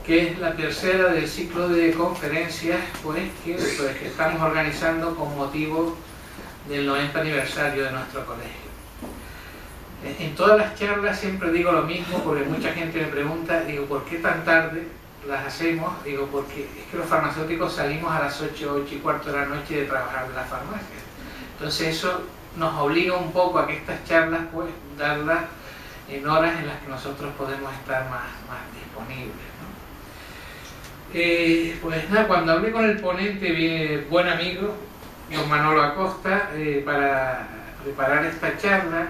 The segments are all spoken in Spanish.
que es la tercera del ciclo de conferencias que estamos organizando con motivo del 90 aniversario de nuestro colegio. En todas las charlas siempre digo lo mismo, porque mucha gente me pregunta, digo, ¿por qué tan tarde las hacemos? Digo, porque es que los farmacéuticos salimos a las 8, 8 y cuarto de la noche de trabajar en la farmacia. Entonces eso nos obliga un poco a que estas charlas, darlas en horas en las que nosotros podemos estar más disponibles, ¿no? Pues nada, cuando hablé con el ponente, buen amigo, don Manolo Acosta, para preparar esta charla,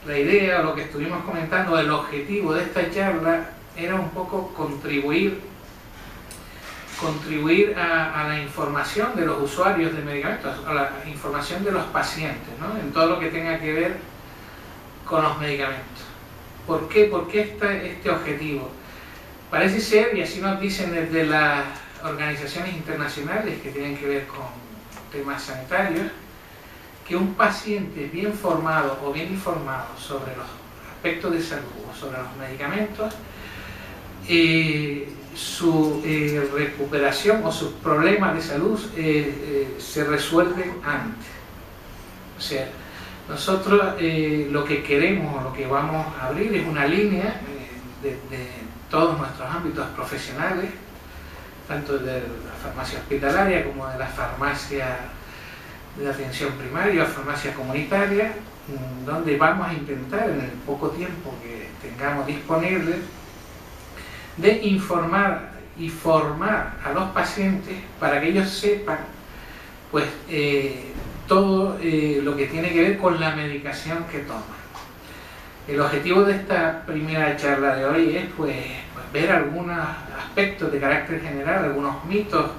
la idea, o lo que estuvimos comentando, el objetivo de esta charla era un poco contribuir a la información de los usuarios de medicamentos, a la información de los pacientes, ¿no? En todo lo que tenga que ver con los medicamentos. ¿Por qué? ¿Por qué este objetivo? Parece ser, y así nos dicen desde las organizaciones internacionales que tienen que ver con temas sanitarios, que un paciente bien formado o bien informado sobre los aspectos de salud o sobre los medicamentos, su recuperación o sus problemas de salud se resuelven antes. O sea, nosotros lo que queremos o lo que vamos a abrir es una línea de todos nuestros ámbitos profesionales, tanto de la farmacia hospitalaria como de la farmacia de atención primaria o farmacia comunitaria, donde vamos a intentar en el poco tiempo que tengamos disponible de informar y formar a los pacientes para que ellos sepan todo lo que tiene que ver con la medicación que toman. El objetivo de esta primera charla de hoy es ver algunos aspectos de carácter general, algunos mitos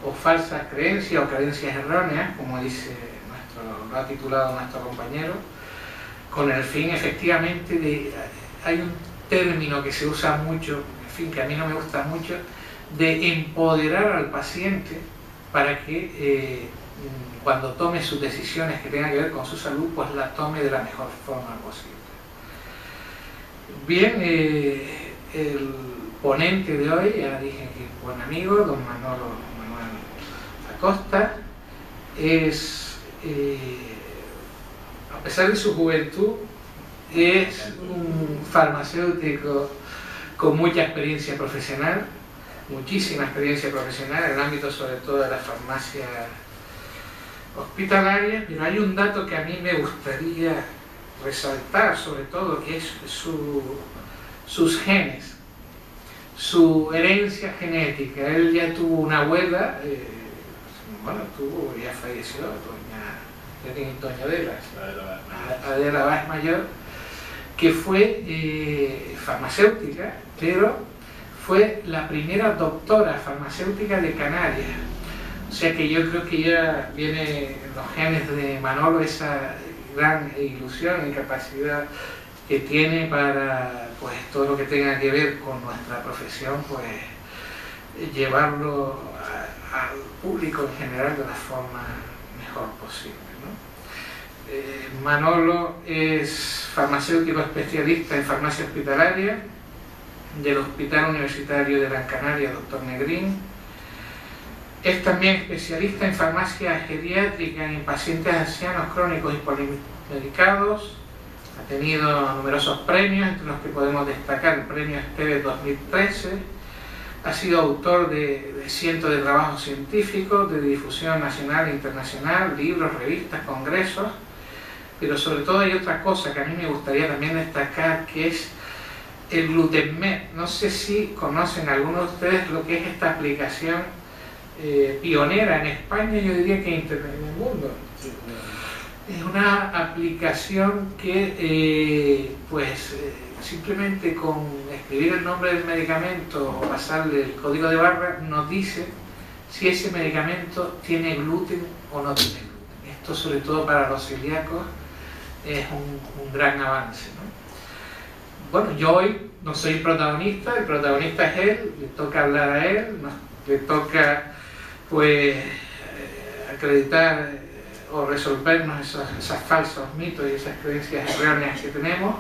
o falsas creencias o creencias erróneas, como lo ha titulado nuestro compañero, con el fin efectivamente hay un término que se usa mucho, en fin, que a mí no me gusta mucho, de empoderar al paciente para que cuando tome sus decisiones que tengan que ver con su salud, pues las tome de la mejor forma posible. Bien, el ponente de hoy, ya dije que es buen amigo, don Manuel Acosta, es, a pesar de su juventud, es un farmacéutico con mucha experiencia profesional, muchísima experiencia profesional en el ámbito sobre todo de la farmacia hospitalaria, pero hay un dato que a mí me gustaría resaltar sobre todo, que es sus genes, su herencia genética. Él ya tuvo una abuela, ya falleció, doña Adela Vaz Mayor, que fue farmacéutica, pero fue la primera doctora farmacéutica de Canarias. O sea que yo creo que ya viene en los genes de Manolo esa gran ilusión y capacidad que tiene para todo lo que tenga que ver con nuestra profesión, llevarlo al público en general de la forma mejor posible, ¿no? Manolo es farmacéutico especialista en farmacia hospitalaria del Hospital Universitario de Gran Canaria, Dr. Negrín. Es también especialista en farmacia geriátrica en pacientes ancianos crónicos y polimedicados. Ha tenido numerosos premios, entre los que podemos destacar el premio Esteves 2013. Ha sido autor de cientos de trabajos científicos de difusión nacional e internacional, libros, revistas, congresos. Pero sobre todo hay otra cosa que a mí me gustaría también destacar, que es el Glutenmed. No sé si conocen algunos de ustedes lo que es esta aplicación pionera en España, yo diría que en el mundo. Es una aplicación que simplemente con escribir el nombre del medicamento o pasarle el código de barra nos dice si ese medicamento tiene gluten o no tiene gluten. Esto sobre todo para los celíacos es un gran avance, ¿no? Bueno, yo hoy no soy protagonista, el protagonista es él, le toca hablar a él, le toca acreditar o resolvernos esos falsos mitos y esas creencias erróneas que tenemos.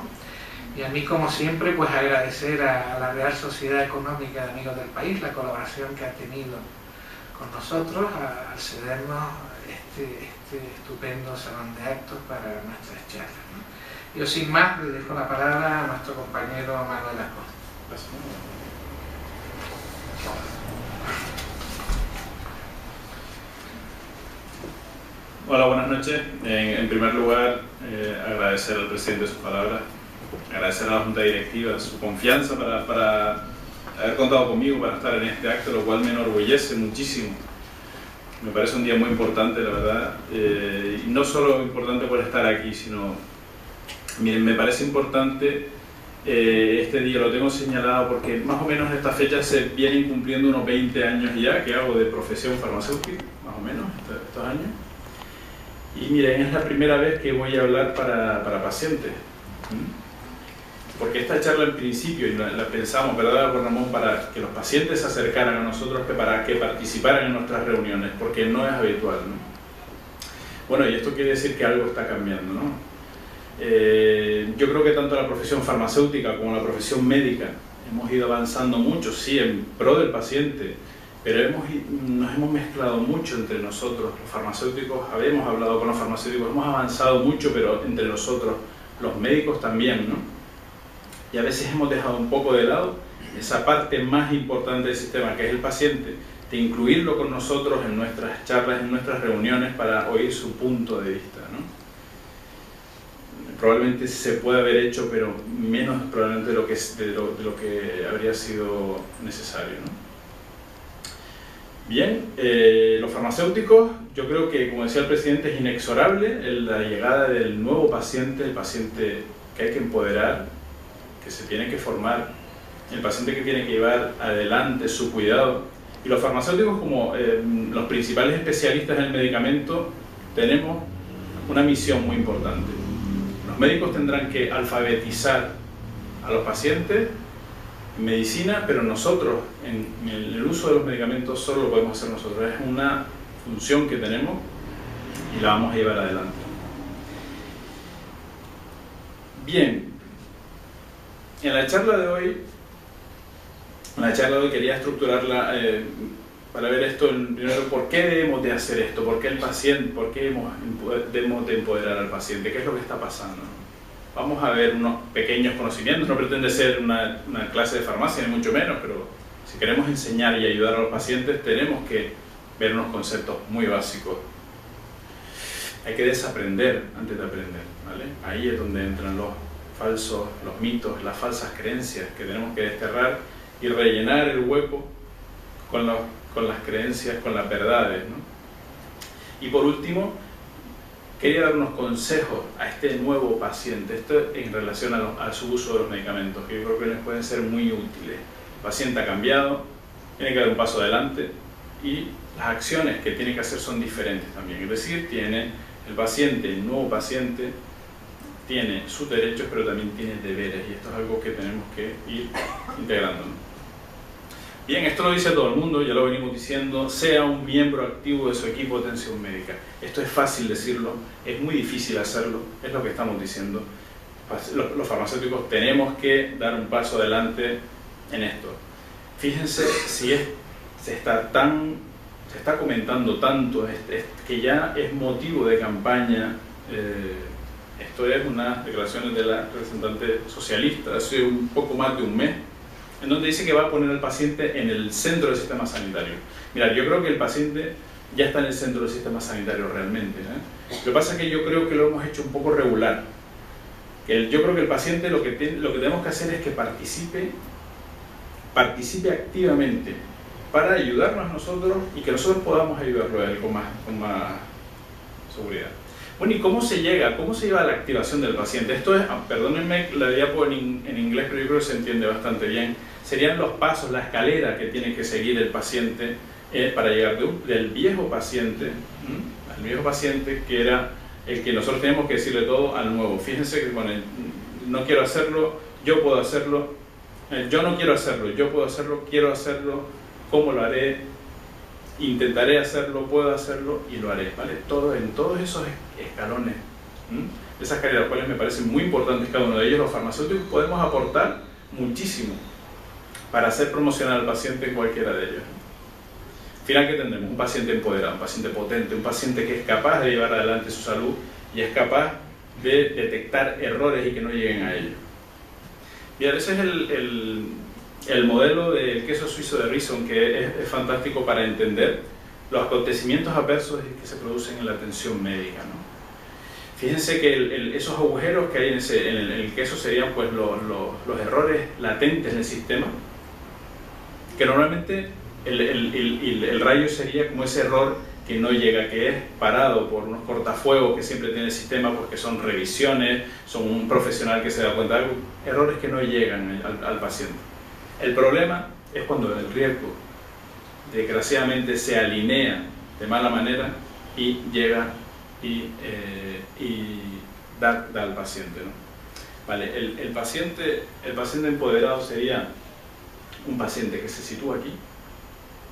Y a mí, como siempre, pues agradecer a la Real Sociedad Económica de Amigos del País la colaboración que ha tenido con nosotros al cedernos este estupendo salón de actos para nuestras charlas, ¿no? Yo sin más le dejo la palabra a nuestro compañero Manuel Acosta. Gracias. Hola, buenas noches. En primer lugar, agradecer al presidente sus palabras, agradecer a la Junta Directiva su confianza para haber contado conmigo para estar en este acto, lo cual me enorgullece muchísimo. Me parece un día muy importante, la verdad, y no solo importante por estar aquí, sino, miren, me parece importante este día, lo tengo señalado porque más o menos esta fecha se vienen cumpliendo unos 20 años ya que hago de profesión farmacéutica, más o menos, estos años. Y miren, es la primera vez que voy a hablar para pacientes. Porque esta charla en principio, y la pensamos, ¿verdad, Juan Ramón?, para que los pacientes se acercaran a nosotros, para que participaran en nuestras reuniones, porque no es habitual, ¿no? Bueno, y esto quiere decir que algo está cambiando, ¿no? Yo creo que tanto la profesión farmacéutica como la profesión médica hemos ido avanzando mucho, sí, en pro del paciente, pero nos hemos mezclado mucho entre nosotros, los farmacéuticos, habíamos hablado con los farmacéuticos, hemos avanzado mucho, pero entre nosotros, los médicos también, ¿no? Y a veces hemos dejado un poco de lado esa parte más importante del sistema, que es el paciente, de incluirlo con nosotros en nuestras charlas, en nuestras reuniones, para oír su punto de vista, ¿no? Probablemente se puede haber hecho, pero menos probablemente de lo que habría sido necesario, ¿no? Bien, los farmacéuticos, yo creo que, como decía el presidente, es inexorable la llegada del nuevo paciente, el paciente que hay que empoderar, que se tiene que formar, el paciente que tiene que llevar adelante su cuidado. Y los farmacéuticos, como los principales especialistas en el medicamento, tenemos una misión muy importante. Los médicos tendrán que alfabetizar a los pacientes en medicina, pero nosotros, en el uso de los medicamentos, solo lo podemos hacer nosotros. Es una función que tenemos y la vamos a llevar adelante. Bien, en la charla de hoy quería estructurarla para ver esto, primero, ¿por qué debemos de hacer esto? ¿Por qué el paciente? ¿Por qué debemos de empoderar al paciente? ¿Qué es lo que está pasando? Vamos a ver unos pequeños conocimientos, no pretende ser una clase de farmacia, ni mucho menos, pero si queremos enseñar y ayudar a los pacientes, tenemos que ver unos conceptos muy básicos. Hay que desaprender antes de aprender, ¿vale? Ahí es donde entran los falsos, los mitos, las falsas creencias que tenemos que desterrar y rellenar el hueco con las creencias, con las verdades, ¿no? Y por último, quería dar unos consejos a este nuevo paciente, esto en relación a su uso de los medicamentos, que yo creo que les pueden ser muy útiles. El paciente ha cambiado, tiene que dar un paso adelante y las acciones que tiene que hacer son diferentes también. Es decir, el paciente, el nuevo paciente, tiene sus derechos, pero también tiene deberes, y esto es algo que tenemos que ir integrando, ¿no? Bien, esto lo dice todo el mundo, ya lo venimos diciendo, sea un miembro activo de su equipo de atención médica. Esto es fácil decirlo, es muy difícil hacerlo, es lo que estamos diciendo. Los farmacéuticos tenemos que dar un paso adelante en esto. Fíjense si se está comentando tanto, que ya es motivo de campaña. Esto es unas declaraciones de la representante socialista hace un poco más de un mes, en donde dice que va a poner al paciente en el centro del sistema sanitario. Mirad, yo creo que el paciente ya está en el centro del sistema sanitario realmente, ¿eh? Lo que pasa es que yo creo que lo hemos hecho un poco regular. Yo creo que el paciente lo que tenemos que hacer es que participe activamente para ayudarnos a nosotros y que nosotros podamos ayudarlo a él con más seguridad. Bueno, ¿y cómo se lleva a la activación del paciente? Esto es, perdónenme la diapo en inglés, pero yo creo que se entiende bastante bien. Serían los pasos, la escalera que tiene que seguir el paciente para llegar del viejo paciente, al viejo paciente que era el que nosotros tenemos que decirle todo, al nuevo. Fíjense que con el no quiero hacerlo, yo puedo hacerlo, yo no quiero hacerlo, yo puedo hacerlo, quiero hacerlo, ¿cómo lo haré? Intentaré hacerlo, puedo hacerlo y lo haré, ¿vale? En todos esos escalones esas caries, las cuales me parecen muy importantes cada uno de ellos, los farmacéuticos podemos aportar muchísimo para hacer promocionar al paciente en cualquiera de ellos. Al final, ¿qué tendremos? Un paciente empoderado, un paciente potente, un paciente que es capaz de llevar adelante su salud y es capaz de detectar errores y que no lleguen a ellos. Bien, ese es el modelo del queso suizo de Rison, que es fantástico para entender los acontecimientos adversos que se producen en la atención médica, ¿no? Fíjense que esos agujeros que hay en el queso serían pues los errores latentes en el sistema, que normalmente el rayo sería como ese error que no llega, que es parado por unos cortafuegos que siempre tiene el sistema, porque son revisiones, son un profesional que se da cuenta de algo, errores que no llegan al paciente. El problema es cuando el riesgo desgraciadamente se alinea de mala manera y llega y da al paciente, ¿no? Vale, el paciente empoderado sería un paciente que se sitúa aquí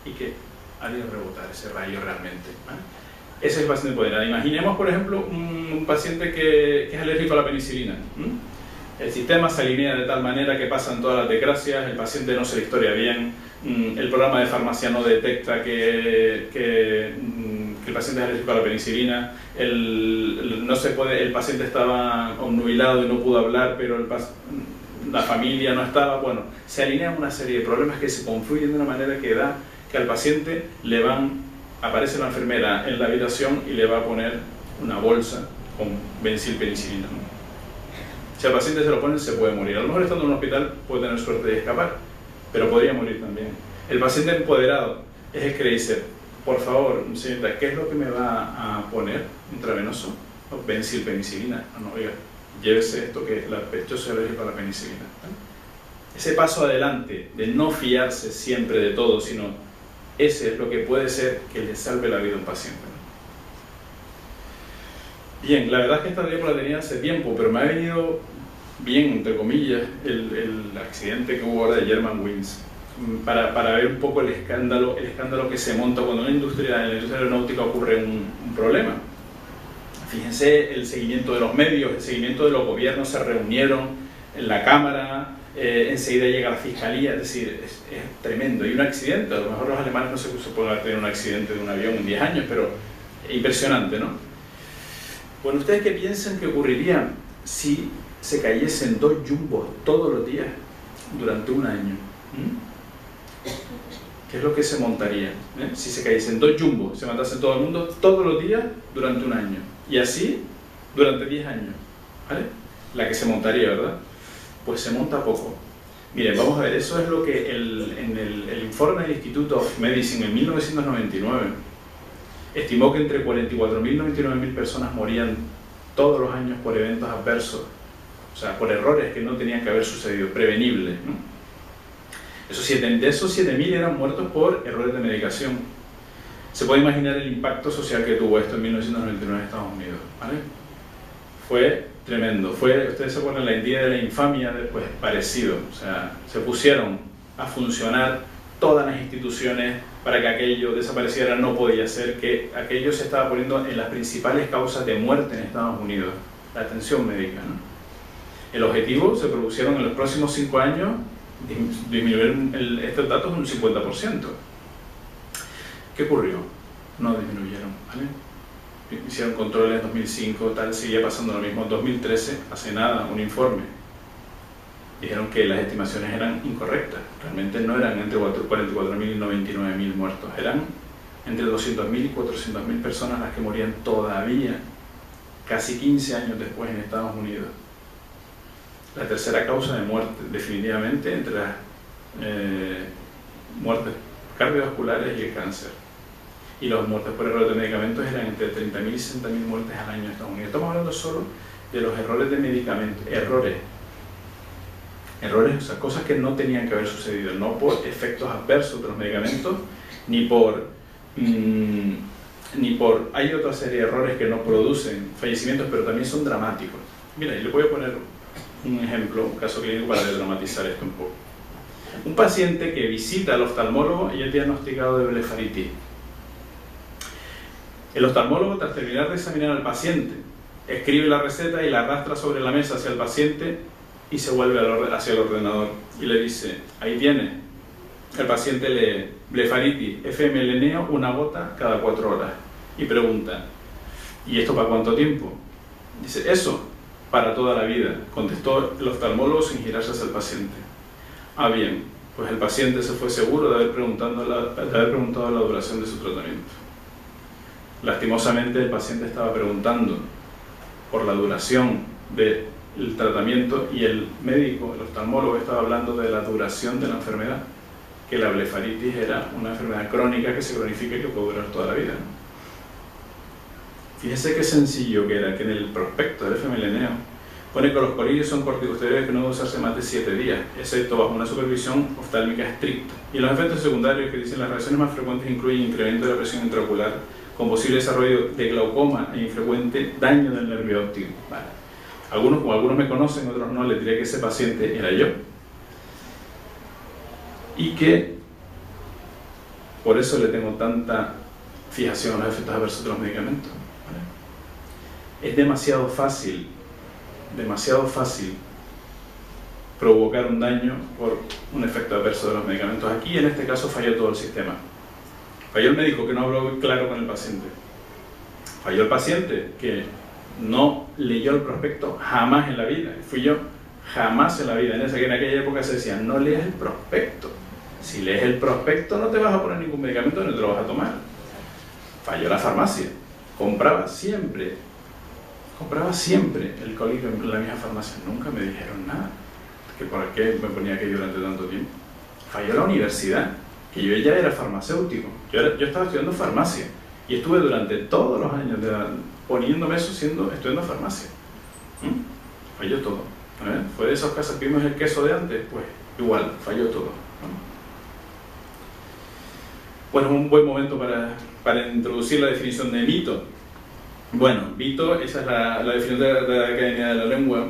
y que haría rebotar ese rayo realmente, ¿vale? Ese es el paciente empoderado. Imaginemos, por ejemplo, un paciente que es alérgico a la penicilina. El sistema se alinea de tal manera que pasan todas las desgracias, el paciente no se le historia bien, el programa de farmacia no detecta que el paciente es alérgico a la penicilina, el paciente estaba obnubilado y no pudo hablar, pero la familia no estaba. Bueno, se alinean una serie de problemas que se confluyen de una manera que da que al paciente aparece la enfermera en la habitación y le va a poner una bolsa con bencilpenicilina, ¿no? Si al paciente se lo ponen, se puede morir. A lo mejor estando en un hospital puede tener suerte de escapar, pero podría morir también. El paciente empoderado es el que le dice: por favor, señorita, ¿qué es lo que me va a poner intravenoso? Bencilpenicilina. No, oiga, llévese esto, que yo soy alérgico a la penicilina. Ese paso adelante de no fiarse siempre de todo, sino ese es lo que puede ser que le salve la vida a un paciente. Bien, la verdad es que esta película la tenía hace tiempo, pero me ha venido bien, entre comillas, el accidente que hubo ahora de Germanwings, para ver un poco el escándalo que se monta cuando en la industria aeronáutica ocurre un problema. Fíjense el seguimiento de los medios, el seguimiento de los gobiernos, se reunieron en la Cámara, enseguida llega la Fiscalía, es decir, es tremendo. Y un accidente, a lo mejor los alemanes no se pueden tener un accidente de un avión en 10 años, pero impresionante, ¿no? Bueno, ¿ustedes qué piensan que ocurriría si se cayesen 2 jumbos todos los días durante un año? ¿Qué es lo que se montaría? Si se cayesen 2 jumbos, se matasen todo el mundo todos los días durante un año. Y así durante 10 años, ¿vale? La que se montaría, ¿verdad? Pues se monta poco. Miren, vamos a ver, eso es lo que en el informe del Institute of Medicine en 1999 estimó que entre 44.000 y 99.000 personas morían todos los años por eventos adversos, o sea, por errores que no tenían que haber sucedido, prevenibles, ¿no? De esos 7.000 eran muertos por errores de medicación. Se puede imaginar el impacto social que tuvo esto en 1999 en Estados Unidos, ¿vale? Fue tremendo. Ustedes se acuerdan, la idea de la infamia, pues parecido. O sea, se pusieron a funcionar todas las instituciones para que aquello desapareciera. No podía ser, que aquello se estaba poniendo en las principales causas de muerte en Estados Unidos, la atención médica, ¿no? El objetivo, se propusieron en los próximos 5 años disminuir estos datos un 50%. ¿Qué ocurrió? No disminuyeron, ¿vale? Hicieron controles en 2005, tal, seguía pasando lo mismo. En 2013, hace nada, un informe. Dijeron que las estimaciones eran incorrectas. Realmente no eran entre 44.000 y 99.000 muertos. Eran entre 200.000 y 400.000 personas las que morían todavía, casi 15 años después en Estados Unidos. La tercera causa de muerte, definitivamente, entre las muertes cardiovasculares y el cáncer. Y las muertes por errores de medicamentos eran entre 30.000 y 60.000 muertes al año en Estados Unidos. Estamos hablando solo de los errores de medicamentos, errores, o sea, cosas que no tenían que haber sucedido, no por efectos adversos de los medicamentos, ni por hay otra serie de errores que no producen fallecimientos, pero también son dramáticos. Mira, y le voy a poner un ejemplo, un caso clínico para desdramatizar esto un poco. Un paciente que visita al oftalmólogo y es diagnosticado de blefaritis. El oftalmólogo, tras terminar de examinar al paciente, escribe la receta y la arrastra sobre la mesa hacia el paciente y se vuelve hacia el ordenador y le dice, ahí tiene, el paciente lee blefaritis, FMLNeo, una gota cada 4 horas y pregunta, ¿y esto para cuánto tiempo? Dice, eso, para toda la vida, contestó el oftalmólogo sin girarse hacia el paciente. Ah, bien, pues el paciente se fue seguro de haber preguntado la duración de su tratamiento. Lastimosamente el paciente estaba preguntando por la duración del tratamiento y el médico, el oftalmólogo, estaba hablando de la duración de la enfermedad, que la blefaritis era una enfermedad crónica que se cronifica y que puede durar toda la vida, ¿no? Fíjese qué sencillo que era, que en el prospecto del FMLNeo pone que los colirios son corticosteroides que no deben usarse más de 7 días, excepto bajo una supervisión oftálmica estricta. Y los efectos secundarios que dicen las reacciones más frecuentes incluyen incremento de la presión intraocular, con posible desarrollo de glaucoma e infrecuente daño del nervio óptico. Vale. Como algunos me conocen, otros no, les diré que ese paciente era yo. Y que por eso le tengo tanta fijación a los efectos adversos de los medicamentos. ¿Vale? Es demasiado fácil provocar un daño por un efecto adverso de los medicamentos. Aquí, en este caso, falló todo el sistema. Falló el médico que no habló claro con el paciente. Falló el paciente que no leyó el prospecto jamás en la vida. Fui yo, jamás en la vida. En aquella época se decía, no leas el prospecto. Si lees el prospecto no te vas a poner ningún medicamento, no te lo vas a tomar. Falló la farmacia. Compraba siempre el colirio en la misma farmacia. Nunca me dijeron nada. ¿Por qué me ponía aquello durante tanto tiempo? Falló la universidad, que yo ya era farmacéutico. Yo estaba estudiando farmacia y estuve durante todos los años de edad poniéndome eso estudiando farmacia. Falló todo. ¿Fue de esos casos que vimos el queso de antes? Pues igual, falló todo. Bueno, es un buen momento para introducir la definición de mito. Bueno, mito, esa es la definición de la Academia de la Lengua,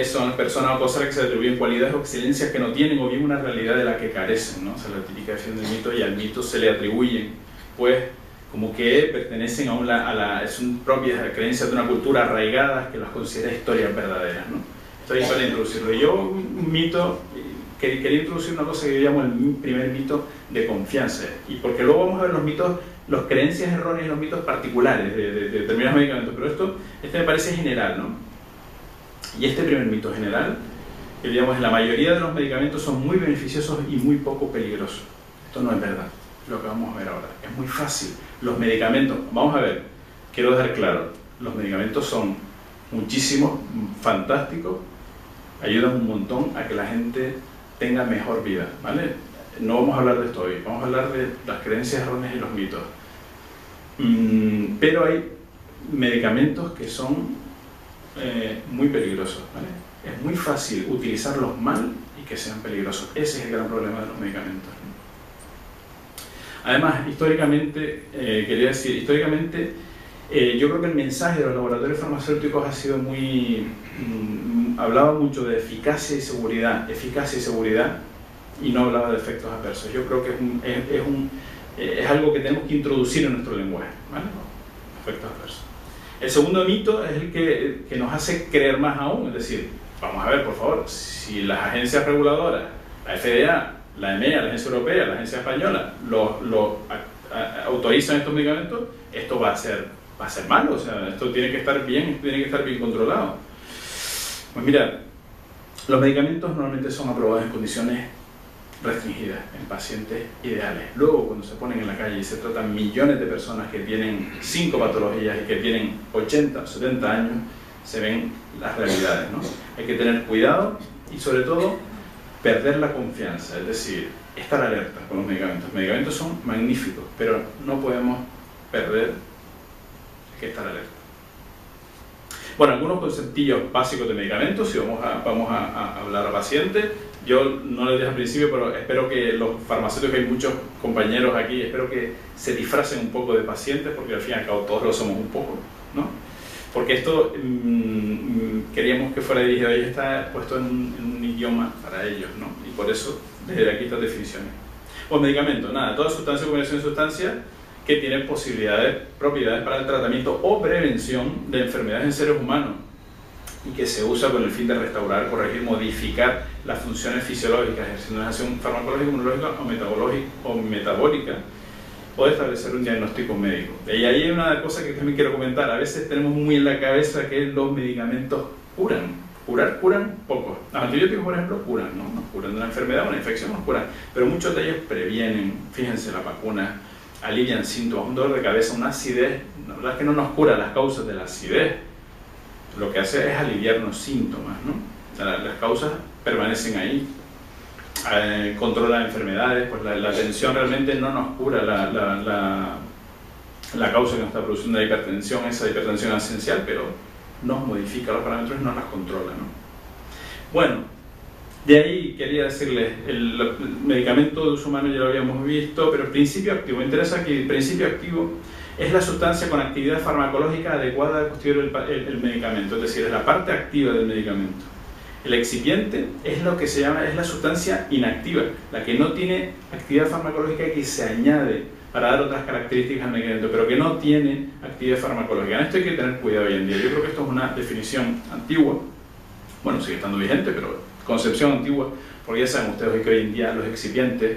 son personas o cosas que se atribuyen cualidades o excelencias que no tienen o bien una realidad de la que carecen, ¿no? O sea, la típica definición del mito, y al mito se le atribuyen, pues, como que pertenecen son propias creencias de una cultura arraigada que las considera historias verdaderas, ¿no? Esto ahí para introducirlo. Yo, un mito, quería introducir una cosa que yo llamo el primer mito de confianza, y porque luego vamos a ver los mitos, las creencias erróneas y los mitos particulares de determinados medicamentos, pero este me parece general, ¿no? Y este primer mito general, que digamos, la mayoría de los medicamentos son muy beneficiosos y muy poco peligrosos. Esto no es verdad, lo que vamos a ver ahora. Es muy fácil. Los medicamentos, vamos a ver, quiero dejar claro, los medicamentos son muchísimos, fantásticos, ayudan un montón a que la gente tenga mejor vida, ¿vale? No vamos a hablar de esto hoy, vamos a hablar de las creencias erróneas y los mitos. Pero hay medicamentos que son muy peligrosos, ¿vale? Es muy fácil utilizarlos mal y que sean peligrosos. Ese es el gran problema de los medicamentos, ¿no? Además, históricamente, yo creo que el mensaje de los laboratorios farmacéuticos ha sido hablaba mucho de eficacia y seguridad, y no hablaba de efectos adversos. Yo creo que es algo que tenemos que introducir en nuestro lenguaje, ¿vale? Efectos adversos. El segundo mito es el que nos hace creer más aún, es decir, vamos a ver, por favor, si las agencias reguladoras, la FDA, la EMEA, la Agencia Europea, la Agencia Española, autorizan estos medicamentos, esto va a ser malo, o sea, esto tiene que estar bien controlado. Pues mirad, los medicamentos normalmente son aprobados en condiciones restringidas, en pacientes ideales. Luego, cuando se ponen en la calle y se tratan millones de personas que tienen 5 patologías y que tienen 80 o 70 años, se ven las realidades, ¿no? Hay que tener cuidado y, sobre todo, perder la confianza, es decir, estar alerta con los medicamentos. Los medicamentos son magníficos, pero no podemos perder, hay que estar alerta. Bueno, algunos conceptillos básicos de medicamentos, si vamos a hablar a pacientes. Yo no lo dije al principio, pero espero que los farmacéuticos, hay muchos compañeros aquí, espero que se disfracen un poco de pacientes, porque al fin y al cabo todos lo somos un poco, ¿no? Porque esto queríamos que fuera dirigido a ellos, está puesto en un idioma para ellos, ¿no? Y por eso, desde aquí estas definiciones. Pues medicamento, nada, toda sustancia o combinación de sustancias que tiene propiedades para el tratamiento o prevención de enfermedades en seres humanos y que se usa con el fin de restaurar, corregir, modificar las funciones fisiológicas, ejerciendo una acción farmacológica, inmunológica o metabólica, o de establecer un diagnóstico médico. Y ahí hay una cosa que también quiero comentar. A veces tenemos muy en la cabeza que los medicamentos curan. Curan poco. Los antibióticos, por ejemplo, curan, ¿no? Nos curan de una enfermedad, una infección, nos curan. Pero muchos de ellos previenen. Fíjense, las vacunas alivian síntomas, un dolor de cabeza, una acidez. La verdad es que no nos cura las causas de la acidez. Lo que hace es aliviarnos síntomas, ¿no? O sea, las causas permanecen ahí. Controla enfermedades, pues la tensión realmente no nos cura la causa que nos está produciendo la hipertensión, esa hipertensión esencial, pero nos modifica los parámetros y nos las controla, ¿no? Bueno, de ahí quería decirles, el medicamento de uso humano ya lo habíamos visto, pero el principio activo, me interesa que el principio activo es la sustancia con actividad farmacológica adecuada al constituir el medicamento, es decir, es la parte activa del medicamento. El excipiente es lo que se llama, es la sustancia inactiva, la que no tiene actividad farmacológica y que se añade para dar otras características al medicamento, pero que no tiene actividad farmacológica. En esto hay que tener cuidado hoy en día. Yo creo que esto es una definición antigua, bueno, sigue estando vigente, pero concepción antigua, porque ya saben ustedes que hoy en día los excipientes,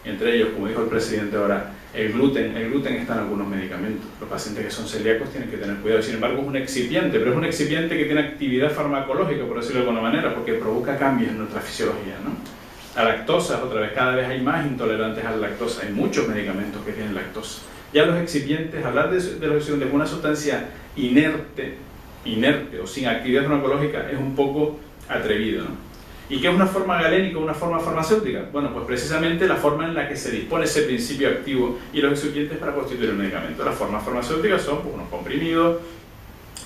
entre ellos, como dijo el presidente ahora, el gluten está en algunos medicamentos. Los pacientes que son celíacos tienen que tener cuidado. Sin embargo, es un excipiente, pero es un excipiente que tiene actividad farmacológica, por decirlo de alguna manera, porque provoca cambios en nuestra fisiología, ¿no? La lactosa, otra vez, cada vez hay más intolerantes a la lactosa. Hay muchos medicamentos que tienen lactosa. Ya los excipientes, hablar de los excipientes como una sustancia inerte o sin actividad farmacológica es un poco atrevido, ¿no? ¿Y qué es una forma galénica, una forma farmacéutica? Bueno, pues precisamente la forma en la que se dispone ese principio activo y los excipientes para constituir el medicamento. Las formas farmacéuticas son pues, unos comprimidos,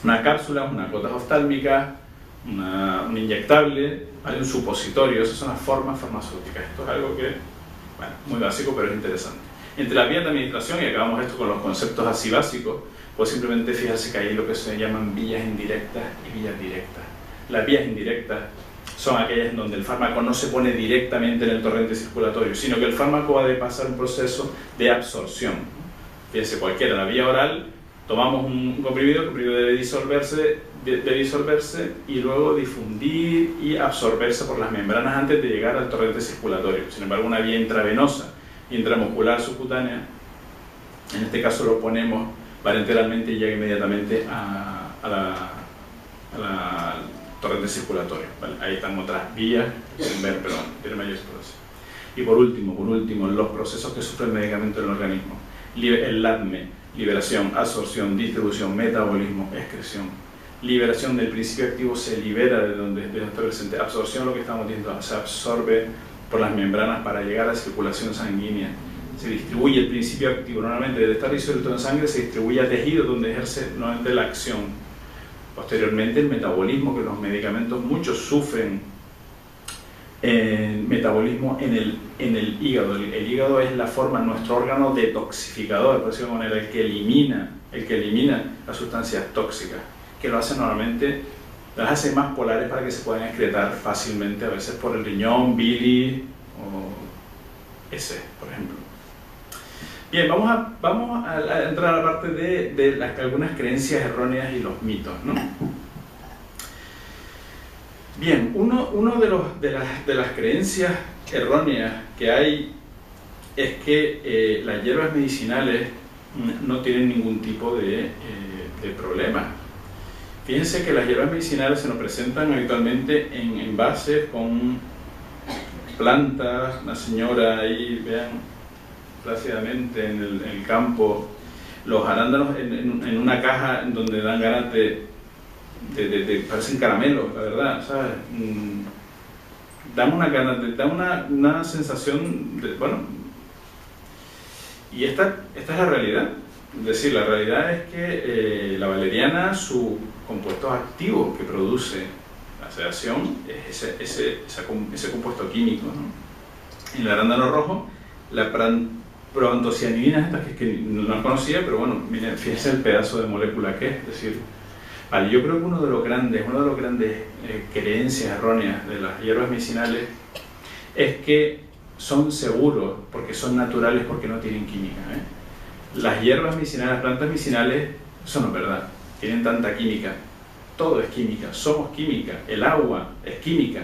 una cápsula, unas gotas oftálmicas, un inyectable, ¿vale? Un supositorio. Esas son las formas farmacéuticas. Esto es algo que, bueno, muy básico, pero es interesante. Entre las vías de administración, y acabamos esto con los conceptos así básicos, pues simplemente fijarse que hay lo que se llaman vías indirectas y vías directas. Las vías indirectas son aquellas en donde el fármaco no se pone directamente en el torrente circulatorio, sino que el fármaco ha de pasar un proceso de absorción. Fíjense, cualquiera, la vía oral, tomamos un comprimido, el comprimido debe disolverse y luego difundir y absorberse por las membranas antes de llegar al torrente circulatorio. Sin embargo, una vía intravenosa, intramuscular, subcutánea, en este caso lo ponemos parenteralmente y llega inmediatamente al torrente circulatorio, ¿vale? Ahí están otras vías, pueden ver, pero tiene mayor exposición. Y por último, los procesos que sufre el medicamento en el organismo. El LADME, liberación, absorción, distribución, metabolismo, excreción. Liberación del principio activo se libera de donde está presente. Absorción, lo que estamos diciendo, se absorbe por las membranas para llegar a la circulación sanguínea. Se distribuye el principio activo, normalmente de estar disuelto en sangre se distribuye a tejidos donde ejerce nuevamente la acción. Posteriormente el metabolismo, que los medicamentos muchos sufren metabolismo en el hígado. El hígado es la forma, nuestro órgano detoxificador, por decirlo de manera, el que elimina las sustancias tóxicas, que lo hace normalmente, las hace más polares para que se puedan excretar fácilmente, a veces por el riñón, bilis o heces, por ejemplo. Bien, vamos a entrar a la parte de algunas creencias erróneas y los mitos, ¿no? Bien, uno de las creencias erróneas que hay es que las hierbas medicinales no tienen ningún tipo de problema. Fíjense que las hierbas medicinales se nos presentan habitualmente en envases con plantas, una señora ahí, vean, plácidamente en el campo, los arándanos en una caja en donde dan ganas de parecen caramelos, la verdad, ¿sabes? Da una sensación de, bueno, y esta es la realidad. Es decir, la realidad es que la valeriana, su compuesto activo que produce la sedación es ese compuesto químico, ¿no? En el arándano rojo, la proantocianidinas, estas que no las conocía, pero bueno, miren, fíjense el pedazo de molécula que es decir, vale, yo creo que una de las grandes creencias erróneas de las hierbas medicinales es que son seguros porque son naturales, porque no tienen química, ¿eh? las hierbas medicinales, las plantas medicinales, eso no es verdad, tienen tanta química. Todo es química, somos química, el agua es química.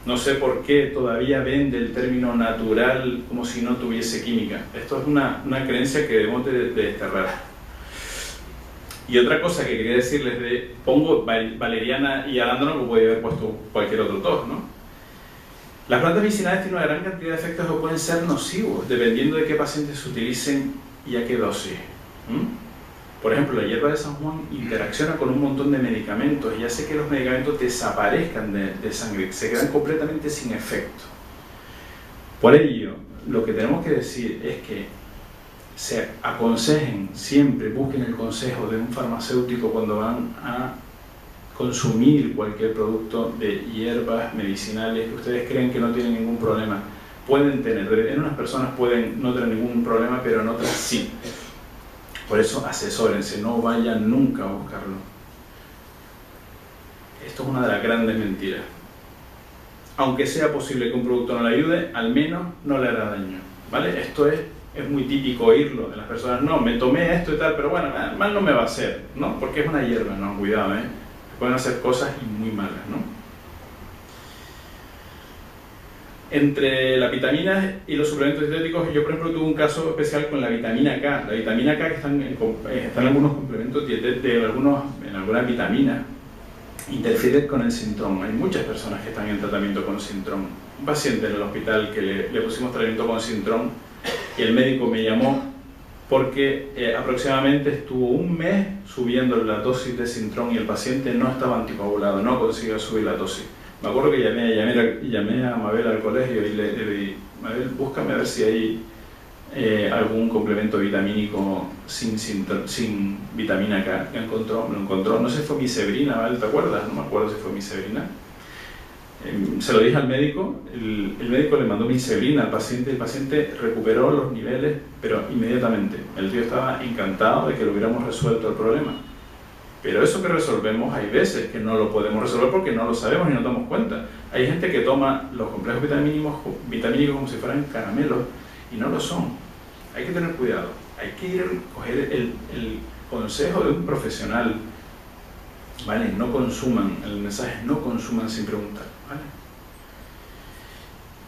No sé por qué todavía vende el término natural como si no tuviese química. Esto es una creencia que debemos de desterrar. Y otra cosa que quería decirles, pongo valeriana y arándano, como podría haber puesto cualquier otro tos, ¿no? Las plantas medicinales tienen una gran cantidad de efectos que pueden ser nocivos, dependiendo de qué pacientes se utilicen y a qué dosis. Por ejemplo, la hierba de San Juan interacciona con un montón de medicamentos y hace que los medicamentos desaparezcan de sangre, se quedan completamente sin efecto. Por ello, lo que tenemos que decir es que se aconsejen, siempre busquen el consejo de un farmacéutico cuando van a consumir cualquier producto de hierbas medicinales que ustedes creen que no tienen ningún problema. Pueden tener, en unas personas pueden no tener ningún problema, pero en otras sí. Por eso asesórense, no vayan nunca a buscarlo. Esto es una de las grandes mentiras. Aunque sea posible que un producto no le ayude, al menos no le hará daño, ¿vale? Esto es muy típico oírlo de las personas. No, me tomé esto y tal, pero bueno, mal no me va a hacer, ¿no? Porque es una hierba, no, cuidado, pueden hacer cosas muy malas, ¿no? Entre las vitaminas y los suplementos dietéticos, yo por ejemplo tuve un caso especial con la vitamina K. La vitamina K, que están en algunos complementos dietéticos, en algunas vitaminas, interfiere con el Sintrom. Hay muchas personas que están en tratamiento con Sintrom. Un paciente en el hospital que le pusimos tratamiento con Sintrom y el médico me llamó porque aproximadamente estuvo un mes subiendo la dosis de Sintrom y el paciente no estaba anticoagulado, no conseguía subir la dosis. Me acuerdo que llamé a Mabel al colegio y le dije, Mabel, búscame a ver si hay algún complemento vitamínico sin vitamina K. Lo encontró, no sé si fue misebrina, ¿vale? ¿Te acuerdas? No me acuerdo si fue misebrina. Se lo dije al médico, el médico le mandó misebrina al paciente, el paciente recuperó los niveles, pero inmediatamente. El tío estaba encantado de que lo hubiéramos resuelto el problema. Pero eso que resolvemos, hay veces que no lo podemos resolver porque no lo sabemos y no damos cuenta. Hay gente que toma los complejos vitamínicos como si fueran caramelos y no lo son. Hay que tener cuidado, hay que ir a coger el consejo de un profesional, ¿vale? No consuman, el mensaje es no consuman sin preguntar, ¿vale?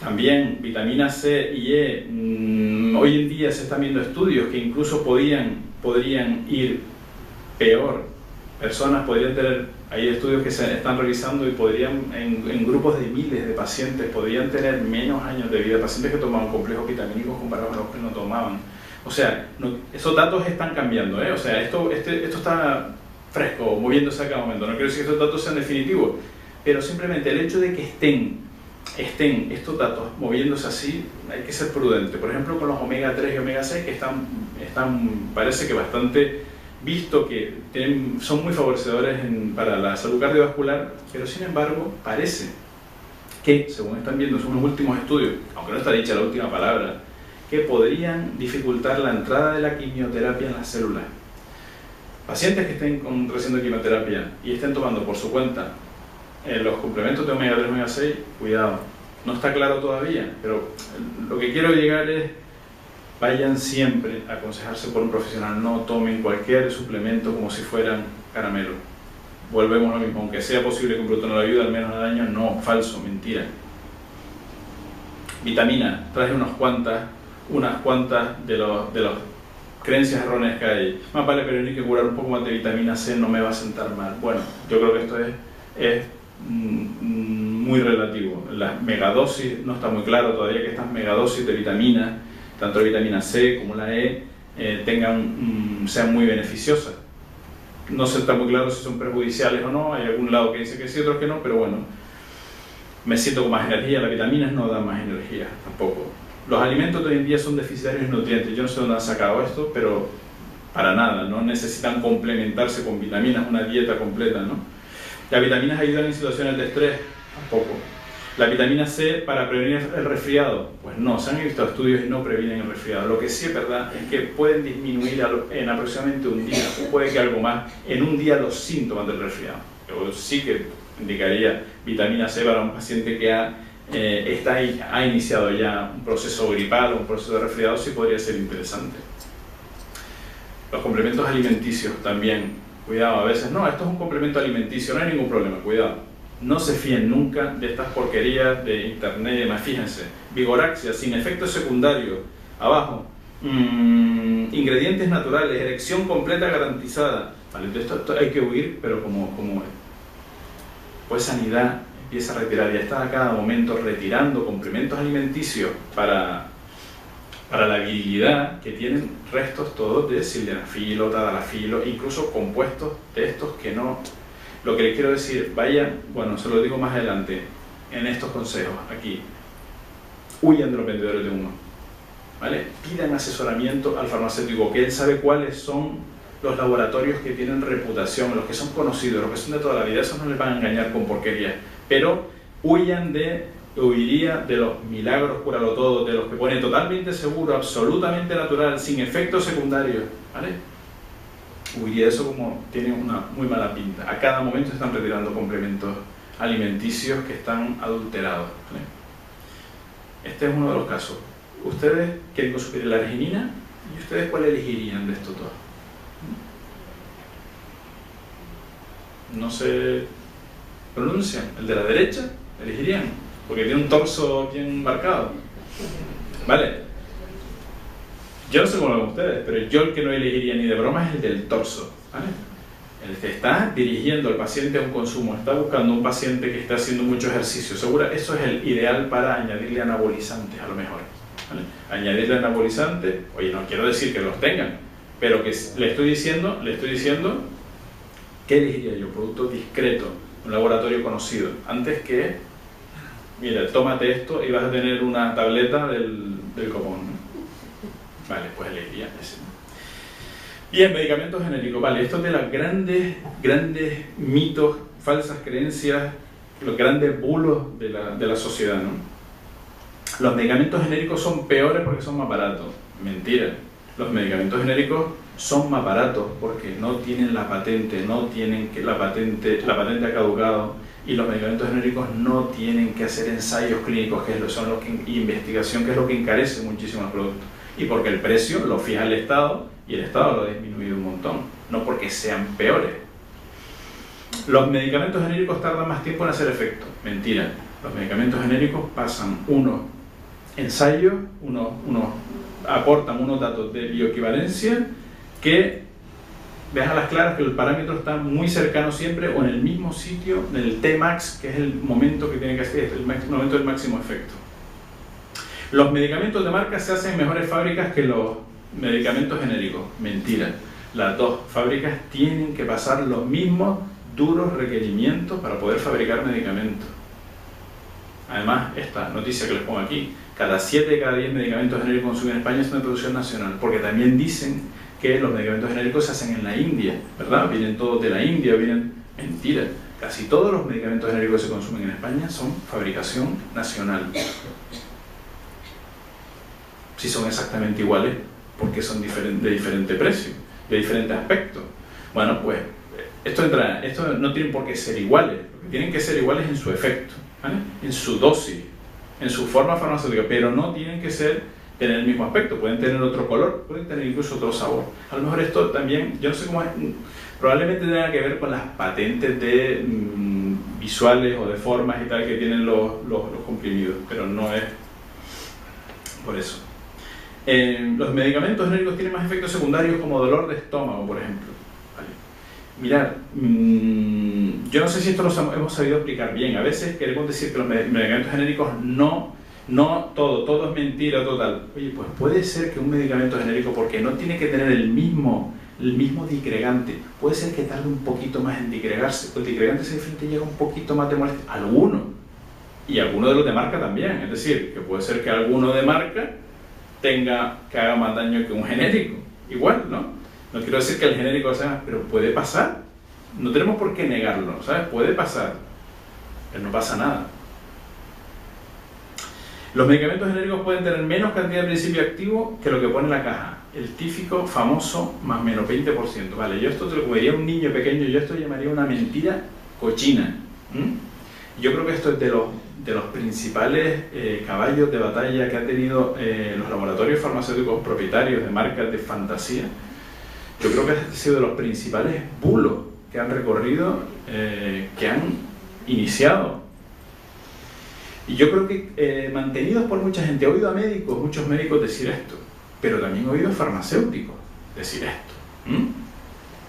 También vitamina C y E, hoy en día se están viendo estudios que incluso podrían ir peor. Personas podrían tener, hay estudios que se están revisando y podrían, en grupos de miles de pacientes, podrían tener menos años de vida, pacientes que tomaban complejos vitamínicos comparados a los que no tomaban. O sea, esos datos están cambiando, O sea, esto está fresco, moviéndose a cada momento. No quiero decir que estos datos sean definitivos, pero simplemente el hecho de que estén estos datos moviéndose así, hay que ser prudente. Por ejemplo, con los omega 3 y omega 6 que están parece que bastante visto que son muy favorecedores para la salud cardiovascular, pero sin embargo parece que, según están viendo, son los últimos estudios, aunque no está dicha la última palabra, que podrían dificultar la entrada de la quimioterapia en las células. Pacientes que estén recibiendo quimioterapia y estén tomando por su cuenta los complementos de omega 3 y omega 6, cuidado, no está claro todavía, pero lo que quiero llegar es: vayan siempre a aconsejarse por un profesional, no tomen cualquier suplemento como si fueran caramelos. Volvemos a lo mismo, aunque sea posible que un producto no le ayude, al menos al daño, no, falso, mentira. Vitamina, traje unas cuantas de las creencias erróneas que hay. Más vale prevenir que curar, un poco más de vitamina C no me va a sentar mal. Bueno, yo creo que esto es muy relativo. Las megadosis, no está muy claro todavía que estas megadosis de vitaminas, tanto la vitamina C como la E, sean muy beneficiosas. No se está muy claro si son perjudiciales o no, hay algún lado que dice que sí, otros que no, pero bueno, me siento con más energía. Las vitaminas no dan más energía tampoco. Los alimentos de hoy en día son deficitarios en nutrientes, yo no sé dónde han sacado esto, pero para nada, no necesitan complementarse con vitaminas, una dieta completa, ¿no? Las vitaminas ayudan en situaciones de estrés, tampoco. La vitamina C para prevenir el resfriado, pues no, se han visto estudios y no previenen el resfriado. Lo que sí es verdad es que pueden disminuir en aproximadamente un día, puede que algo más, en un día los síntomas del resfriado. Yo sí que indicaría vitamina C para un paciente que ha iniciado ya un proceso gripal o un proceso de resfriado, sí podría ser interesante. Los complementos alimenticios también, cuidado, a veces no, esto es un complemento alimenticio, no hay ningún problema, cuidado. No se fíen nunca de estas porquerías de internet y demás, fíjense. Vigoraxia, sin efectos secundarios, abajo. Ingredientes naturales, erección completa garantizada. Vale, de esto hay que huir, pero como pues Sanidad empieza a retirar, ya está a cada momento retirando complementos alimenticios para la virilidad, que tienen restos todos de sildenafilo, tadalafilo, incluso compuestos de estos que no... Lo que les quiero decir, vayan, bueno, se lo digo más adelante, en estos consejos, aquí, huyan de los vendedores de humo, ¿vale? Pidan asesoramiento al farmacéutico, que él sabe cuáles son los laboratorios que tienen reputación, los que son conocidos, los que son de toda la vida, esos no les van a engañar con porquerías, pero huiría de los milagros, cúralo todo, de los que pone totalmente seguro, absolutamente natural, sin efectos secundarios, ¿vale? Huiría de eso, como tiene una muy mala pinta. A cada momento se están retirando complementos alimenticios que están adulterados, ¿vale? Este es uno de los casos. ¿Ustedes quieren consumir la arginina? ¿Y ustedes cuál elegirían de esto todo? No se pronuncian. ¿El de la derecha? ¿Elegirían? Porque tiene un torso bien marcado, ¿vale? Yo no sé cómo lo ven ustedes, pero yo el que no elegiría ni de broma es el del torso, ¿vale? El que está dirigiendo al paciente a un consumo, está buscando un paciente que está haciendo mucho ejercicio, seguro, eso es el ideal para añadirle anabolizantes a lo mejor, ¿vale? Añadirle anabolizantes, oye, no quiero decir que los tengan, pero que le estoy diciendo, ¿qué elegiría yo? Producto discreto, un laboratorio conocido, antes que, mira, tómate esto y vas a tener una tableta del copón, ¿no? Vale, pues elegiría ese. Y en medicamentos genéricos, vale, esto es de los grandes mitos, falsas creencias, los grandes bulos de la sociedad, ¿no? Los medicamentos genéricos son peores porque son más baratos. Mentira. Los medicamentos genéricos son más baratos porque no tienen la patente, la patente ha caducado, y los medicamentos genéricos no tienen que hacer ensayos clínicos, investigación, que es lo que encarece muchísimo el producto. Y porque el precio lo fija el Estado, y el Estado lo ha disminuido un montón, no porque sean peores. Los medicamentos genéricos tardan más tiempo en hacer efecto. Mentira. Los medicamentos genéricos pasan unos ensayos, aportan unos datos de bioequivalencia que vean a las claras que el parámetro está muy cercano siempre o en el mismo sitio del Tmax, que es el momento que tiene que hacer, el momento del máximo efecto. Los medicamentos de marca se hacen en mejores fábricas que los medicamentos genéricos. Mentira. Las dos fábricas tienen que pasar los mismos duros requerimientos para poder fabricar medicamentos. Además, esta noticia que les pongo aquí, cada 7 de cada 10 medicamentos genéricos consumidos en España son de producción nacional, porque también dicen que los medicamentos genéricos se hacen en la India, ¿verdad? Vienen todos de la India, Mentira. Casi todos los medicamentos genéricos que se consumen en España son fabricación nacional. Si son exactamente iguales, porque son de diferente precio, de diferente aspecto. Bueno, pues esto no tienen por qué ser iguales, lo que tienen que ser iguales en su efecto, ¿vale? En su dosis, en su forma farmacéutica, pero no tienen que tener el mismo aspecto, pueden tener otro color, pueden tener incluso otro sabor. A lo mejor esto también, yo no sé cómo es, probablemente tenga que ver con las patentes de visuales o de formas y tal que tienen los comprimidos, pero no es por eso. Los medicamentos genéricos tienen más efectos secundarios como dolor de estómago, por ejemplo. ¿Vale? Mirad, yo no sé si esto lo hemos sabido explicar bien. A veces queremos decir que los medicamentos genéricos no todo es mentira total. Oye, pues puede ser que un medicamento genérico, porque no tiene que tener el mismo disgregante, puede ser que tarde un poquito más en disgregarse. El disgregante se diferente, llega un poquito más de molestia. Alguno. Y alguno de los de marca también. Es decir, que puede ser que alguno de marca que haga más daño que un genérico. Igual, ¿no? No quiero decir que el genérico sea, pero puede pasar. No tenemos por qué negarlo, ¿sabes? Puede pasar, pero no pasa nada. Los medicamentos genéricos pueden tener menos cantidad de principio activo que lo que pone la caja. El típico famoso más menos 20%. Vale, yo esto te lo comería un niño pequeño, yo esto llamaría una mentira cochina. Yo creo que esto es de los principales caballos de batalla que han tenido los laboratorios farmacéuticos propietarios de marcas de fantasía, Yo creo que este ha sido de los principales bulos que han recorrido, que han iniciado. Y yo creo que mantenidos por mucha gente. He oído a médicos, muchos médicos decir esto, pero también he oído a farmacéuticos decir esto.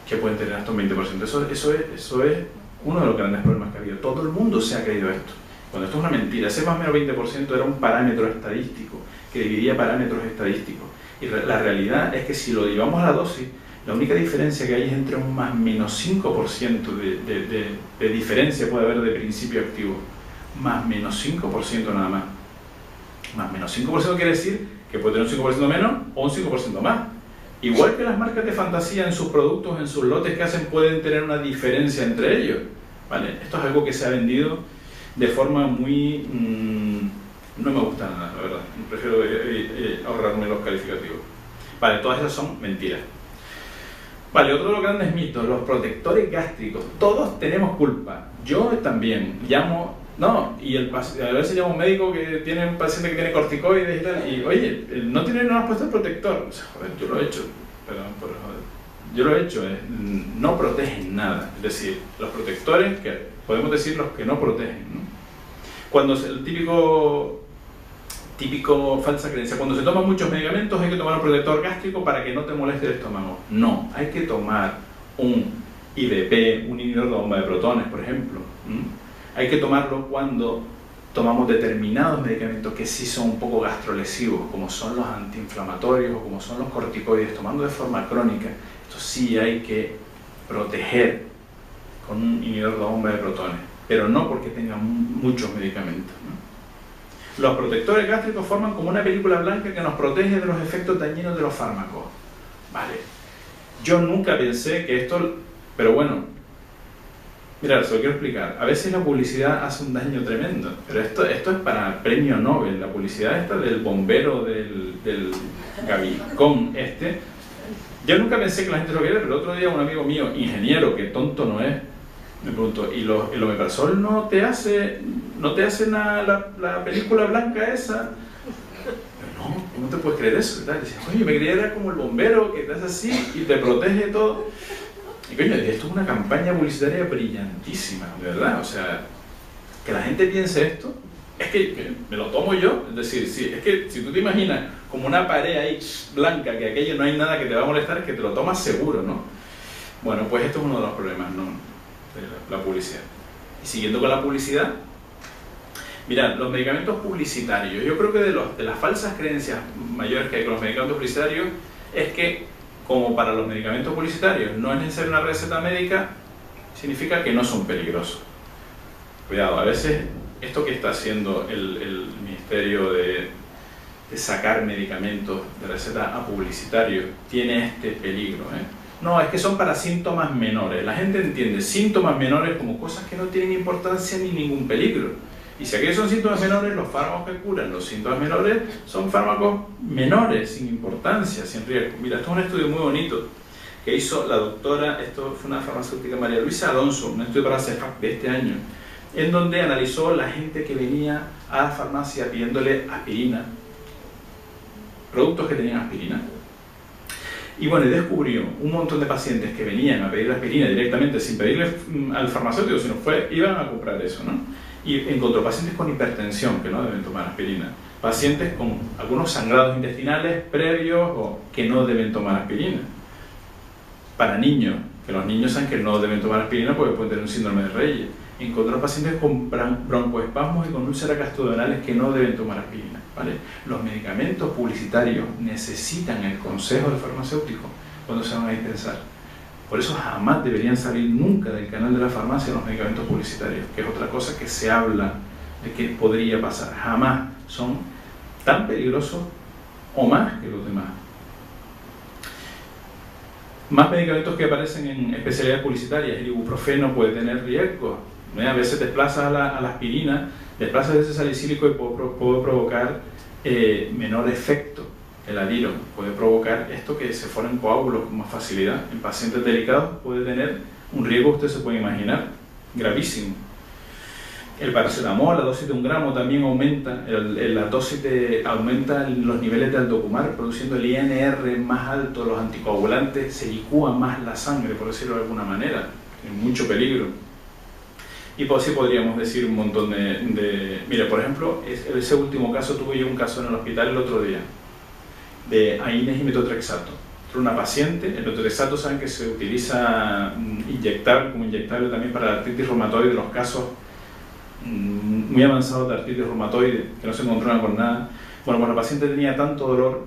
Que pueden tener hasta un 20%. Eso es uno de los grandes problemas que ha habido. Todo el mundo se ha creído esto. Cuando esto es una mentira. Ese más o menos 20% era un parámetro estadístico, que dividía parámetros estadísticos. Y la realidad es que si lo llevamos a la dosis, la única diferencia que hay es entre un más menos 5% de diferencia puede haber de principio activo. Más menos 5% nada más. Más menos 5% quiere decir que puede tener un 5% menos o un 5% más. Igual que las marcas de fantasía en sus productos, en sus lotes que hacen, pueden tener una diferencia entre ellos, ¿vale? Esto es algo que se ha vendido de forma muy... no me gusta nada, la verdad. Prefiero ahorrarme los calificativos. Vale, todas esas son mentiras. Vale, otro de los grandes mitos, los protectores gástricos. Todos tenemos culpa. Yo también. Llamo... No, y a veces llamo a un médico que tiene un paciente que tiene corticoides y tal, y oye, no has puesto el protector. O sea, joder, yo lo he hecho, perdón por joder. Yo lo he hecho, no protegen nada. Es decir, los protectores, que podemos decir los que no protegen, ¿no? Cuando el típico falsa creencia, cuando se toman muchos medicamentos hay que tomar un protector gástrico para que no te moleste el estómago. No, hay que tomar un IBP, un inhibidor de bomba de protones, por ejemplo. Hay que tomarlo cuando tomamos determinados medicamentos que sí son un poco gastrolesivos, como son los antiinflamatorios o como son los corticoides, tomando de forma crónica. Esto sí hay que proteger con un inhibidor de bomba de protones, pero no porque tengan muchos medicamentos, ¿no? Los protectores gástricos forman como una película blanca que nos protege de los efectos dañinos de los fármacos. Vale. Yo nunca pensé que esto... Pero bueno, mirad, se lo quiero explicar. A veces la publicidad hace un daño tremendo, pero esto es para el premio Nobel. La publicidad esta del bombero, del Gabicón yo nunca pensé que la gente lo viera, pero el otro día un amigo mío, ingeniero, que tonto no es, me preguntó, ¿y el omeprazol no te hace la película blanca esa? No, ¿cómo te puedes creer eso? Y dice, oye, me creía era como el bombero que te hace así y te protege todo. Y coño, esto es una campaña publicitaria brillantísima, de verdad. O sea, que la gente piense esto, es que me lo tomo yo. Es decir, es que si tú te imaginas como una pared ahí blanca, que aquello no hay nada que te va a molestar, es que te lo tomas seguro, ¿no? Bueno, pues esto es uno de los problemas, ¿no? De la publicidad. Y siguiendo con la publicidad, mirad, los medicamentos publicitarios. Yo creo que de las falsas creencias mayores que hay con los medicamentos publicitarios es que, como para los medicamentos publicitarios no es necesaria una receta médica, significa que no son peligrosos. Cuidado, a veces esto que está haciendo el Ministerio de sacar medicamentos de receta a publicitarios tiene este peligro, No, es que son para síntomas menores. La gente entiende síntomas menores como cosas que no tienen importancia ni ningún peligro. Y si aquellos son síntomas menores, los fármacos que curan los síntomas menores son fármacos menores, sin importancia, sin riesgo. Mira, esto es un estudio muy bonito que hizo la doctora, esto fue una farmacéutica, María Luisa Alonso, un estudio para CEFAC de este año, en donde analizó la gente que venía a la farmacia pidiéndole aspirina, productos que tenían aspirina. Y bueno, descubrió un montón de pacientes que venían a pedir aspirina directamente sin pedirle al farmacéutico, sino iban a comprar eso, ¿no? Y encontró pacientes con hipertensión que no deben tomar aspirina, pacientes con algunos sangrados intestinales previos o que no deben tomar aspirina. Para niños, que los niños saben que no deben tomar aspirina porque pueden tener un síndrome de Reyes. Encontró pacientes con broncoespasmos y con úlceras gastrodenales que no deben tomar aspirina, ¿vale? Los medicamentos publicitarios necesitan el consejo del farmacéutico cuando se van a dispensar. Por eso jamás deberían salir nunca del canal de la farmacia los medicamentos publicitarios, que es otra cosa que se habla de que podría pasar. Jamás son tan peligrosos o más que los demás. Más medicamentos que aparecen en especialidades publicitarias, el ibuprofeno puede tener riesgos. A veces desplaza a la aspirina, desplaza ese salicílico y puede provocar menor efecto. El aliro puede provocar esto, que se formen coágulos con más facilidad. En pacientes delicados puede tener un riesgo, usted se puede imaginar, gravísimo. El paracetamol, la dosis de 1 gramo también aumenta, aumenta los niveles de aldocumar, produciendo el INR más alto, los anticoagulantes se licúan más la sangre, por decirlo de alguna manera, en mucho peligro. Y pues sí podríamos decir un montón Mira, por ejemplo, ese último caso, tuve yo un caso en el hospital el otro día, de AINES y metotrexato. Una paciente, el metotrexato saben que se utiliza como inyectable también para la artritis reumatoide, los casos muy avanzados de artritis reumatoide, que no se controlan con nada. Bueno, pues la paciente tenía tanto dolor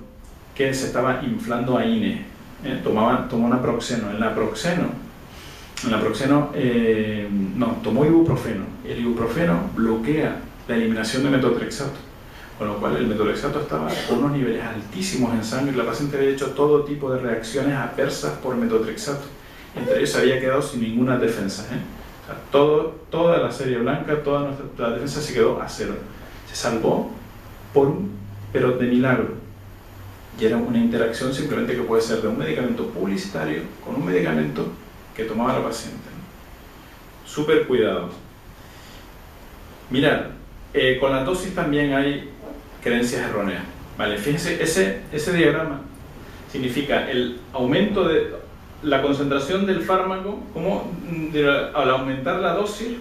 que se estaba inflando AINES. Tomó naproxeno. Tomó ibuprofeno. El ibuprofeno bloquea la eliminación de metotrexato, con lo cual el metotrexato estaba con unos niveles altísimos en sangre. La paciente había hecho todo tipo de reacciones adversas por metotrexato. Entre ellos se había quedado sin ninguna defensa. O sea, toda la serie blanca, la defensa se quedó a cero. Se salvó pero de milagro. Y era una interacción simplemente que puede ser de un medicamento publicitario con un medicamento que tomaba la paciente. Súper cuidado. Mirad, con la dosis también hay creencias erróneas. Vale, fíjense, ese diagrama significa el aumento de la concentración del fármaco al aumentar la dosis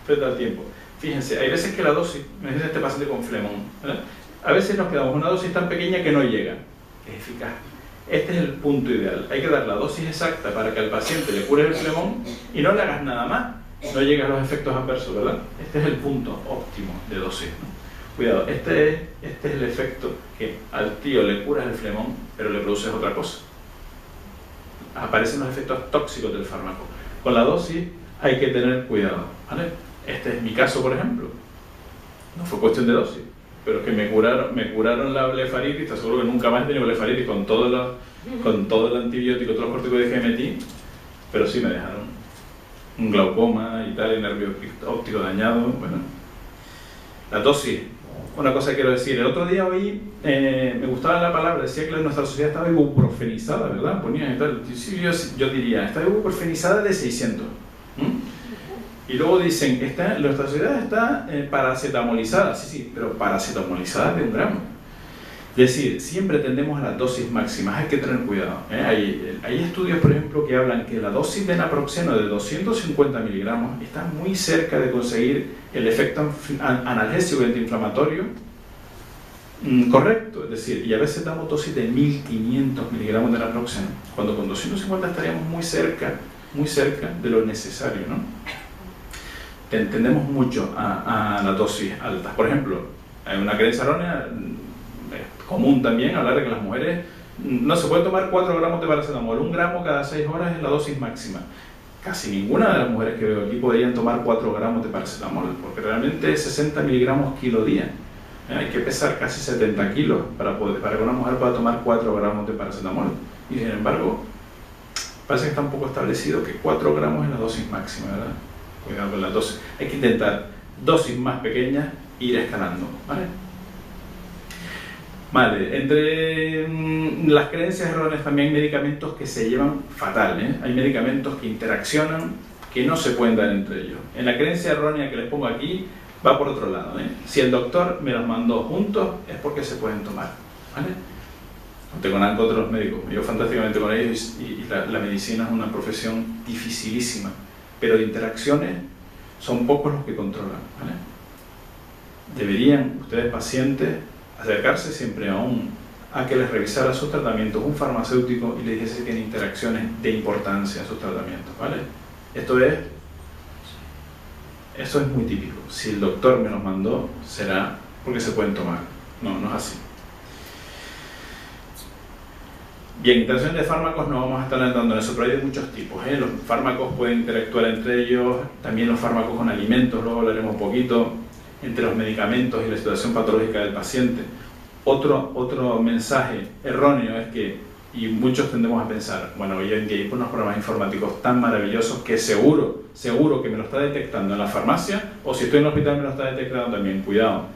frente al tiempo. Fíjense, hay veces que la dosis, me dice este paciente con flemón, ¿verdad? A veces nos quedamos con una dosis tan pequeña que no llega, que es eficaz. Este es el punto ideal. Hay que dar la dosis exacta para que al paciente le cures el flemón y no le hagas nada más. No llegas a los efectos adversos, ¿verdad? Este es el punto óptimo de dosis, ¿no? Cuidado, este es el efecto que al tío le curas el flemón, pero le produces otra cosa. Aparecen los efectos tóxicos del fármaco. Con la dosis hay que tener cuidado, ¿vale? Este es mi caso, por ejemplo. No fue cuestión de dosis, pero es que me curaron la blefaritis. Te aseguro que nunca más he tenido blefaritis con todo el antibiótico, todos los corticoides que metí, pero sí me dejaron un glaucoma y tal, y nervio óptico dañado. Bueno, la dosis. Una cosa que quiero decir, el otro día oí, me gustaba la palabra, decía que nuestra sociedad estaba ibuprofenizada, ¿verdad? Ponía y tal. Yo diría, está ibuprofenizada de 600. Y luego dicen, nuestra sociedad está paracetamolizada. Sí, pero paracetamolizada de 1 gramo. Es decir, siempre tendemos a las dosis máximas, hay que tener cuidado. Hay estudios, por ejemplo, que hablan que la dosis de naproxeno de 250 miligramos está muy cerca de conseguir el efecto analgésico y antiinflamatorio correcto. Es decir, y a veces damos dosis de 1500 miligramos de naproxeno, cuando con 250 estaríamos muy cerca de lo necesario, ¿no? Tendemos mucho a las dosis altas. Por ejemplo, hay una creencia errónea común también hablar de que las mujeres no se puede tomar 4 gramos de paracetamol, 1 gramo cada 6 horas es la dosis máxima. Casi ninguna de las mujeres que veo aquí podrían tomar 4 gramos de paracetamol, porque realmente es 60 miligramos kilo día. Hay que pesar casi 70 kilos para que una mujer pueda tomar 4 gramos de paracetamol. Y sin embargo, parece que está un poco establecido que 4 gramos es la dosis máxima, ¿verdad? Cuidado con la dosis. Hay que intentar dosis más pequeñas e ir escalando, ¿vale? Vale, entre las creencias erróneas también hay medicamentos que se llevan fatal, ¿eh? Hay medicamentos que interaccionan, que no se pueden dar entre ellos. En la creencia errónea que les pongo aquí, va por otro lado, ¿eh? Si el doctor me los mandó juntos, es porque se pueden tomar, ¿vale? No tengo nada contra los médicos, me llevo fantásticamente con ellos y la medicina es una profesión dificilísima, pero de interacciones son pocos los que controlan, ¿vale? Deberían ustedes, pacientes, acercarse siempre a que les revisara sus tratamientos un farmacéutico y les dijese si tiene interacciones de importancia en sus tratamientos, ¿vale? Eso es muy típico. Si el doctor me los mandó, será porque se pueden tomar. No es así. Bien, interacción de fármacos no vamos a estar entrando en eso, pero hay de muchos tipos, ¿eh? Los fármacos pueden interactuar entre ellos, también los fármacos con alimentos, luego hablaremos un poquito, entre los medicamentos y la situación patológica del paciente. Otro mensaje erróneo es que, y muchos tendemos a pensar, bueno, hoy en día hay unos programas informáticos tan maravillosos que seguro que me lo está detectando en la farmacia, o si estoy en el hospital me lo está detectando también. Cuidado,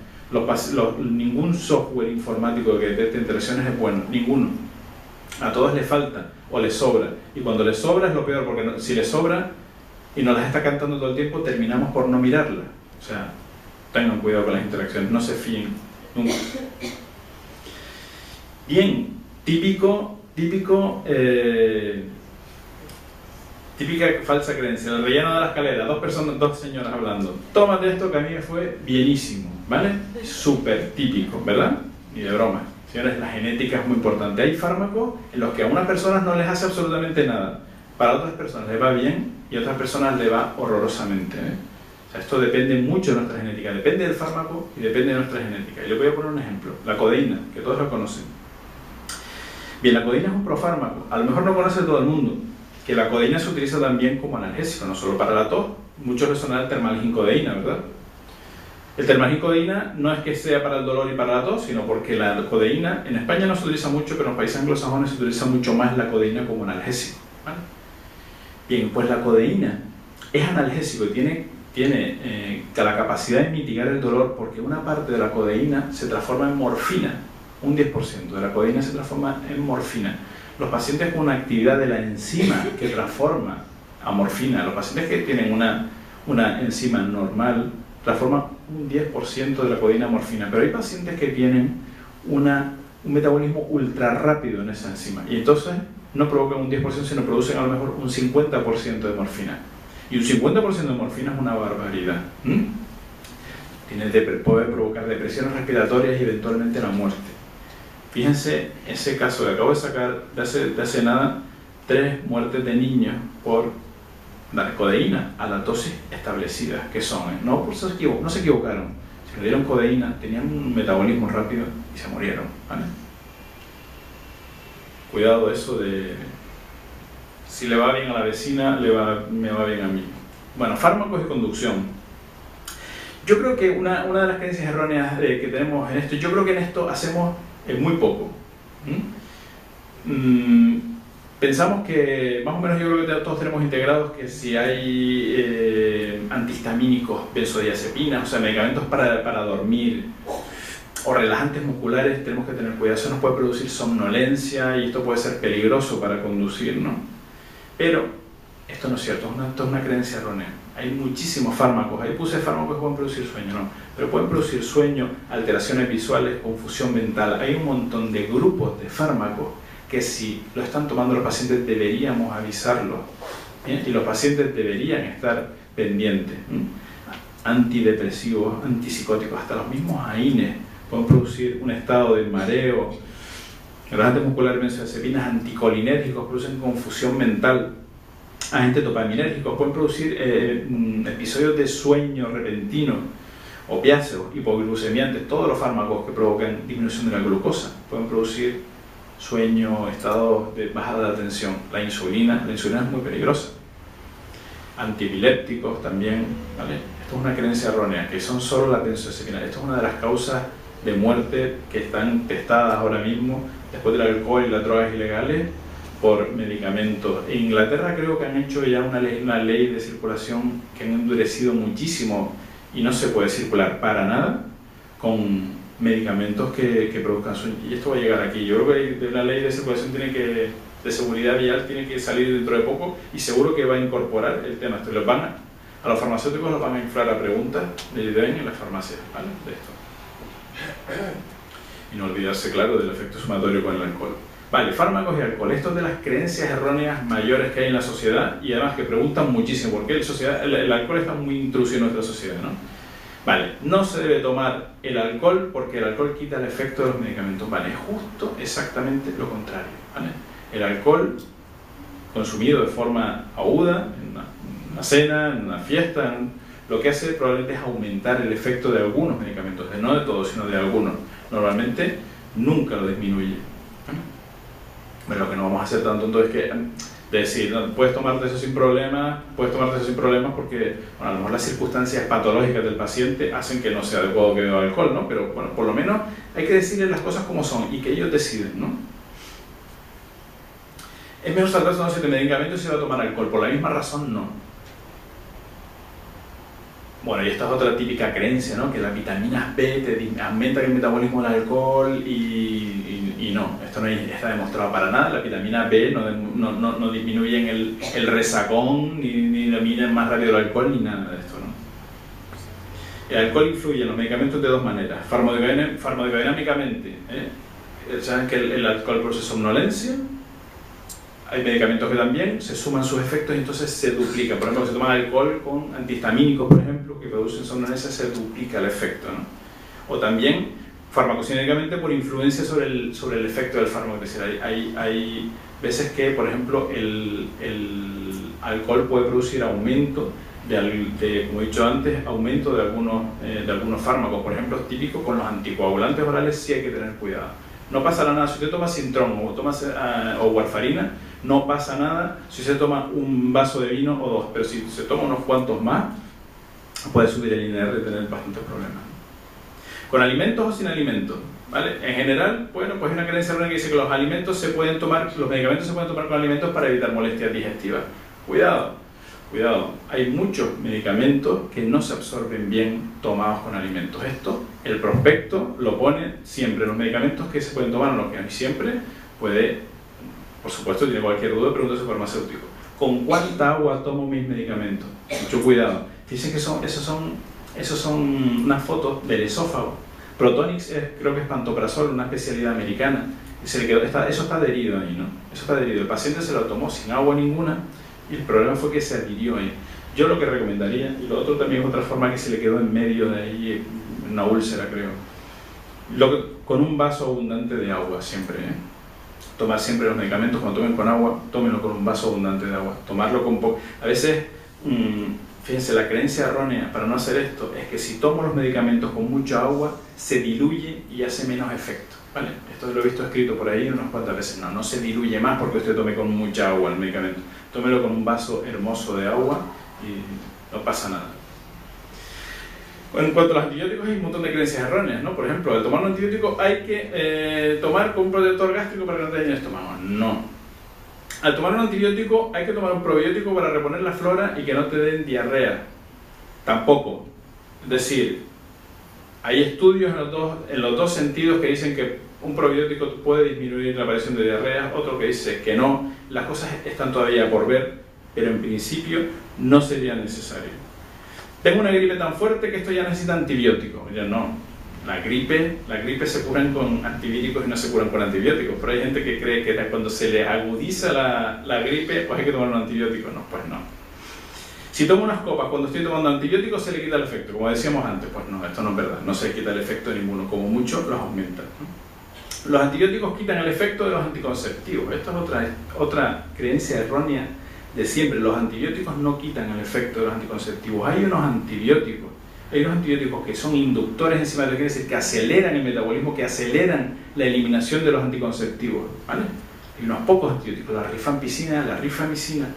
ningún software informático que detecte interacciones es bueno, ninguno. A todos les falta o les sobra, y cuando les sobra es lo peor, porque si les sobra y nos las está cantando todo el tiempo, terminamos por no mirarla. O sea, tengan cuidado con las interacciones, no se fíen nunca. Bien, típica falsa creencia, el relleno de la escalera, dos señoras hablando. Tómate esto que a mí me fue bienísimo, ¿vale? Súper típico, ¿verdad? Ni de broma. Señores, la genética es muy importante. Hay fármacos en los que a unas personas no les hace absolutamente nada. Para otras personas les va bien y a otras personas les va horrorosamente, ¿eh? O sea, esto depende mucho de nuestra genética. Depende del fármaco y depende de nuestra genética. Y les voy a poner un ejemplo. La codeína, que todos lo conocen. Bien, la codeína es un profármaco. A lo mejor no conoce todo el mundo que la codeína se utiliza también como analgésico, no solo para la tos. Muchos le suena el termalgincodeína, ¿verdad? El termalgincodeína no es que sea para el dolor y para la tos, sino porque la codeína, en España no se utiliza mucho, pero en los países anglosajones se utiliza mucho más la codeína como analgésico, ¿vale? Bien, pues la codeína es analgésico y tiene la capacidad de mitigar el dolor porque una parte de la codeína se transforma en morfina, un 10% de la codeína se transforma en morfina. Los pacientes con una actividad de la enzima que transforma a morfina, los pacientes que tienen una enzima normal, transforman un 10% de la codeína a morfina, pero hay pacientes que tienen un metabolismo ultra rápido en esa enzima y entonces no provocan un 10%, sino producen a lo mejor un 50% de morfina. Y un 50% de morfina es una barbaridad. Puede provocar depresiones respiratorias y eventualmente la muerte. Fíjense ese caso que acabo de sacar de hace nada, 3 muertes de niños por dar codeína a la dosis establecida, que son, no se equivocaron, se le dieron codeína, tenían un metabolismo rápido y se murieron, ¿vale? Cuidado eso de si le va bien a la vecina, me va bien a mí. Bueno, fármacos y conducción. Yo creo que una de las creencias erróneas que tenemos en esto, yo creo que en esto hacemos muy poco. Pensamos que, más o menos yo creo que todos tenemos integrados que si hay antihistamínicos, benzodiazepinas, o sea, medicamentos para dormir, o relajantes musculares, tenemos que tener cuidado. Eso nos puede producir somnolencia y esto puede ser peligroso para conducir, ¿no? Pero esto no es cierto, esto es una creencia errónea. Hay muchísimos fármacos, ahí puse fármacos que pueden producir sueño, no, pero pueden producir sueño, alteraciones visuales, confusión mental. Hay un montón de grupos de fármacos que si lo están tomando los pacientes deberíamos avisarlos, ¿bien? Y los pacientes deberían estar pendientes. Antidepresivos, antipsicóticos, hasta los mismos AINES pueden producir un estado de mareo. Relajantes musculares, benzodiazepinas, anticolinérgicos producen confusión mental. Agentes dopaminérgicos pueden producir episodios de sueño repentino, opiáceos, hipoglucemiantes. Todos los fármacos que provocan disminución de la glucosa pueden producir sueño, estados de bajada de atención. La insulina es muy peligrosa. Antiepilépticos también, ¿vale? Esto es una creencia errónea, que son solo las benzodiazepinas. Esto es una de las causas de muerte que están testadas ahora mismo después del alcohol y las drogas ilegales por medicamentos. En Inglaterra creo que han hecho ya una ley de circulación que han endurecido muchísimo y no se puede circular para nada con medicamentos que produzcan sueño. Y esto va a llegar aquí. Yo creo que la ley de circulación de seguridad vial tiene que salir dentro de poco y seguro que va a incorporar el tema. Esto a los farmacéuticos los van a inflar a preguntas de IDEN en las farmacias, ¿vale? De esto. Y no olvidarse, claro, del efecto sumatorio con el alcohol. Vale, fármacos y alcohol. Esto es de las creencias erróneas mayores que hay en la sociedad y además que preguntan muchísimo por qué el alcohol está muy intrusivo en nuestra sociedad, ¿no? Vale, no se debe tomar el alcohol porque el alcohol quita el efecto de los medicamentos. Vale, es justo exactamente lo contrario, ¿vale? El alcohol consumido de forma aguda, en una cena, en una fiesta, lo que hace probablemente es aumentar el efecto de algunos medicamentos, no de todos, sino de algunos. Normalmente nunca lo disminuye. Bueno, lo que no vamos a hacer tan tonto es que decir, no, puedes tomarte eso sin problemas porque bueno, a lo mejor las circunstancias patológicas del paciente hacen que no sea adecuado que beba alcohol, ¿no? Pero bueno, por lo menos hay que decirles las cosas como son y que ellos deciden, ¿no? Es mejor saltarse una dosis de medicamentos si va a tomar alcohol, por la misma razón no. Bueno, y esta es otra típica creencia, ¿no? Que las vitaminas B aumentan el metabolismo del alcohol y no, esto no está demostrado para nada. La vitamina B no disminuyen el resacón, ni eliminan más rápido el alcohol, ni nada de esto, ¿no? El alcohol influye en los medicamentos de dos maneras. Farmacodinámicamente, saben que el alcohol produce somnolencia. Hay medicamentos que también se suman sus efectos y entonces se duplica. Por ejemplo, si se toma alcohol con antihistamínicos, por ejemplo, que producen somnolencia, se duplica el efecto, ¿no? O también farmacocinéticamente por influencia sobre el efecto del fármaco. Es decir, hay veces que, por ejemplo, el alcohol puede producir aumento como he dicho antes, aumento de algunos fármacos. Por ejemplo, es típico con los anticoagulantes orales, sí hay que tener cuidado. No pasa nada si usted toma Sintrón o warfarina, no pasa nada si se toma un vaso de vino o dos, pero si se toma unos cuantos más, puede subir el INR y tener bastantes problemas. ¿Con alimentos o sin alimentos? ¿Vale? En general, bueno, pues hay una creencia errónea que dice que los medicamentos se pueden tomar con alimentos para evitar molestias digestivas. Cuidado. Hay muchos medicamentos que no se absorben bien tomados con alimentos. Esto, el prospecto lo pone siempre. Los medicamentos que se pueden tomar, no, que siempre puede, por supuesto, tiene cualquier duda, pregúntese al farmacéutico. ¿Con cuánta agua tomo mis medicamentos? Mucho cuidado. Dicen que esos son unas fotos del esófago. Protonix creo que es pantoprazol, una especialidad americana. Y se le quedó, eso está adherido ahí, ¿no? Eso está adherido. El paciente se lo tomó sin agua ninguna. Y el problema fue que se adhirió ahí. Yo lo que recomendaría, y lo otro también es otra forma que se le quedó en medio de ahí, una úlcera creo, con un vaso abundante de agua siempre, Tomar siempre los medicamentos, cuando tomen con agua, tómenlo con un vaso abundante de agua. Tomarlo con poco. A veces, fíjense, la creencia errónea para no hacer esto es que si tomo los medicamentos con mucha agua, se diluye y hace menos efecto. ¿Vale? Esto lo he visto escrito por ahí unas cuantas veces. No se diluye más porque usted tome con mucha agua el medicamento. Tómelo con un vaso hermoso de agua y no pasa nada. En cuanto a los antibióticos, hay un montón de creencias erróneas, ¿no? Por ejemplo, al tomar un antibiótico hay que tomar con un protector gástrico para que no te dañe el estómago. No. Al tomar un antibiótico hay que tomar un probiótico para reponer la flora y que no te den diarrea. Tampoco. Es decir, hay estudios en los dos sentidos que dicen que un probiótico puede disminuir la aparición de diarrea, otro que dice que no. Las cosas están todavía por ver, pero en principio no sería necesario. Tengo una gripe tan fuerte que esto ya necesita antibióticos. Ya no. La gripe se curan con antivíticos y no se curan con antibióticos. Pero hay gente que cree que cuando se le agudiza la gripe, pues hay que tomar un antibiótico. No, pues no. Si tomo unas copas cuando estoy tomando antibióticos, se le quita el efecto. Como decíamos antes, pues no, esto no es verdad. No se le quita el efecto de ninguno. Como mucho, los aumenta, ¿no? Los antibióticos quitan el efecto de los anticonceptivos. Esta es otra creencia errónea de siempre. Los antibióticos no quitan el efecto de los anticonceptivos. Hay unos antibióticos que son inductores enzimales, quiere decir que aceleran el metabolismo, que aceleran la eliminación de los anticonceptivos, ¿vale? Hay unos pocos antibióticos, la rifampicina, la rifamicina,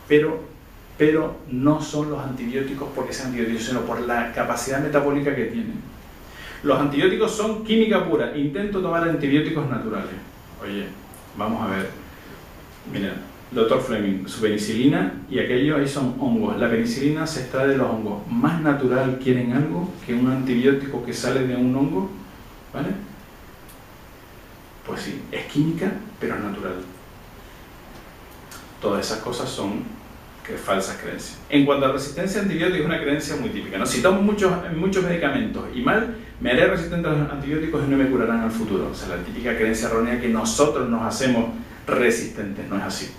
pero no son los antibióticos porque sean antibióticos, sino por la capacidad metabólica que tienen. Los antibióticos son química pura. Intento tomar antibióticos naturales. Oye, vamos a ver. Mira, doctor Fleming, su penicilina y aquello ahí son hongos. La penicilina se extrae de los hongos. ¿Más natural quieren algo que un antibiótico que sale de un hongo? ¿Vale? Pues sí, es química, pero es natural. Todas esas cosas son falsas creencias. En cuanto a resistencia a antibióticos, es una creencia muy típica, ¿no? Si tomo muchos medicamentos y mal, me haré resistente a los antibióticos y no me curarán al futuro. O sea, la típica creencia errónea que nosotros nos hacemos resistentes. No es así.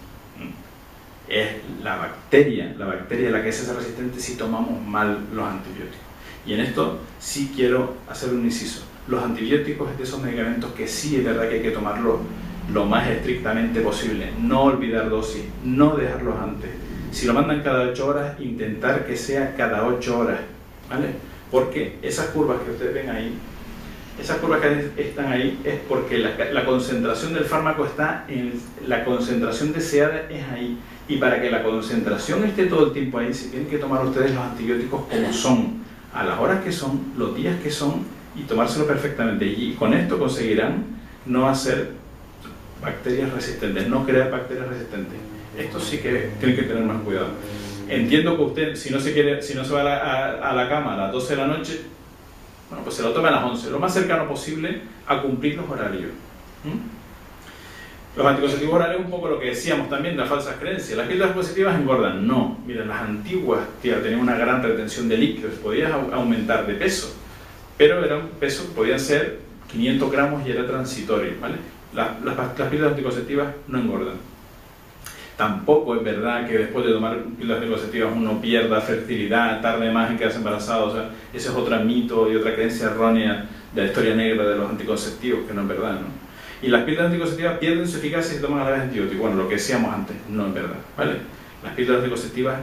Es la bacteria la que se hace resistente si tomamos mal los antibióticos. Y en esto sí quiero hacer un inciso. Los antibióticos es de esos medicamentos que sí es verdad que hay que tomarlos lo más estrictamente posible. No olvidar dosis, no dejarlos antes. Si lo mandan cada 8 horas, intentar que sea cada 8 horas, ¿vale? Porque esas curvas que ustedes ven ahí, esas curvas que están ahí es porque la concentración del fármaco está en la concentración deseada, es ahí. Y para que la concentración esté todo el tiempo ahí, se tienen que tomar ustedes los antibióticos como son, a las horas que son, los días que son, y tomárselo perfectamente. Y con esto conseguirán no hacer bacterias resistentes, no crear bacterias resistentes. Esto sí que tienen que tener más cuidado. Entiendo que usted, si no se va a la cama a las 12 de la noche, bueno, pues se lo tome a las 11, lo más cercano posible a cumplir los horarios. Los anticonceptivos orales es un poco lo que decíamos también, las falsas creencias. Las píldoras positivas engordan. No. Mira, las antiguas, tía, tenían una gran retención de líquidos. Podías aumentar de peso, pero podían ser 500 gramos y era transitorio, ¿vale? Las píldoras anticonceptivas no engordan. Tampoco es verdad que después de tomar píldoras anticonceptivas uno pierda fertilidad, tarde más en quedarse embarazado. O sea, ese es otro mito y otra creencia errónea de la historia negra de los anticonceptivos, que no es verdad, ¿no? Y las píldoras anticonceptivas pierden su eficacia si se toman a la vez antibióticos. Bueno, lo que decíamos antes, no es verdad, ¿vale? Las píldoras anticonceptivas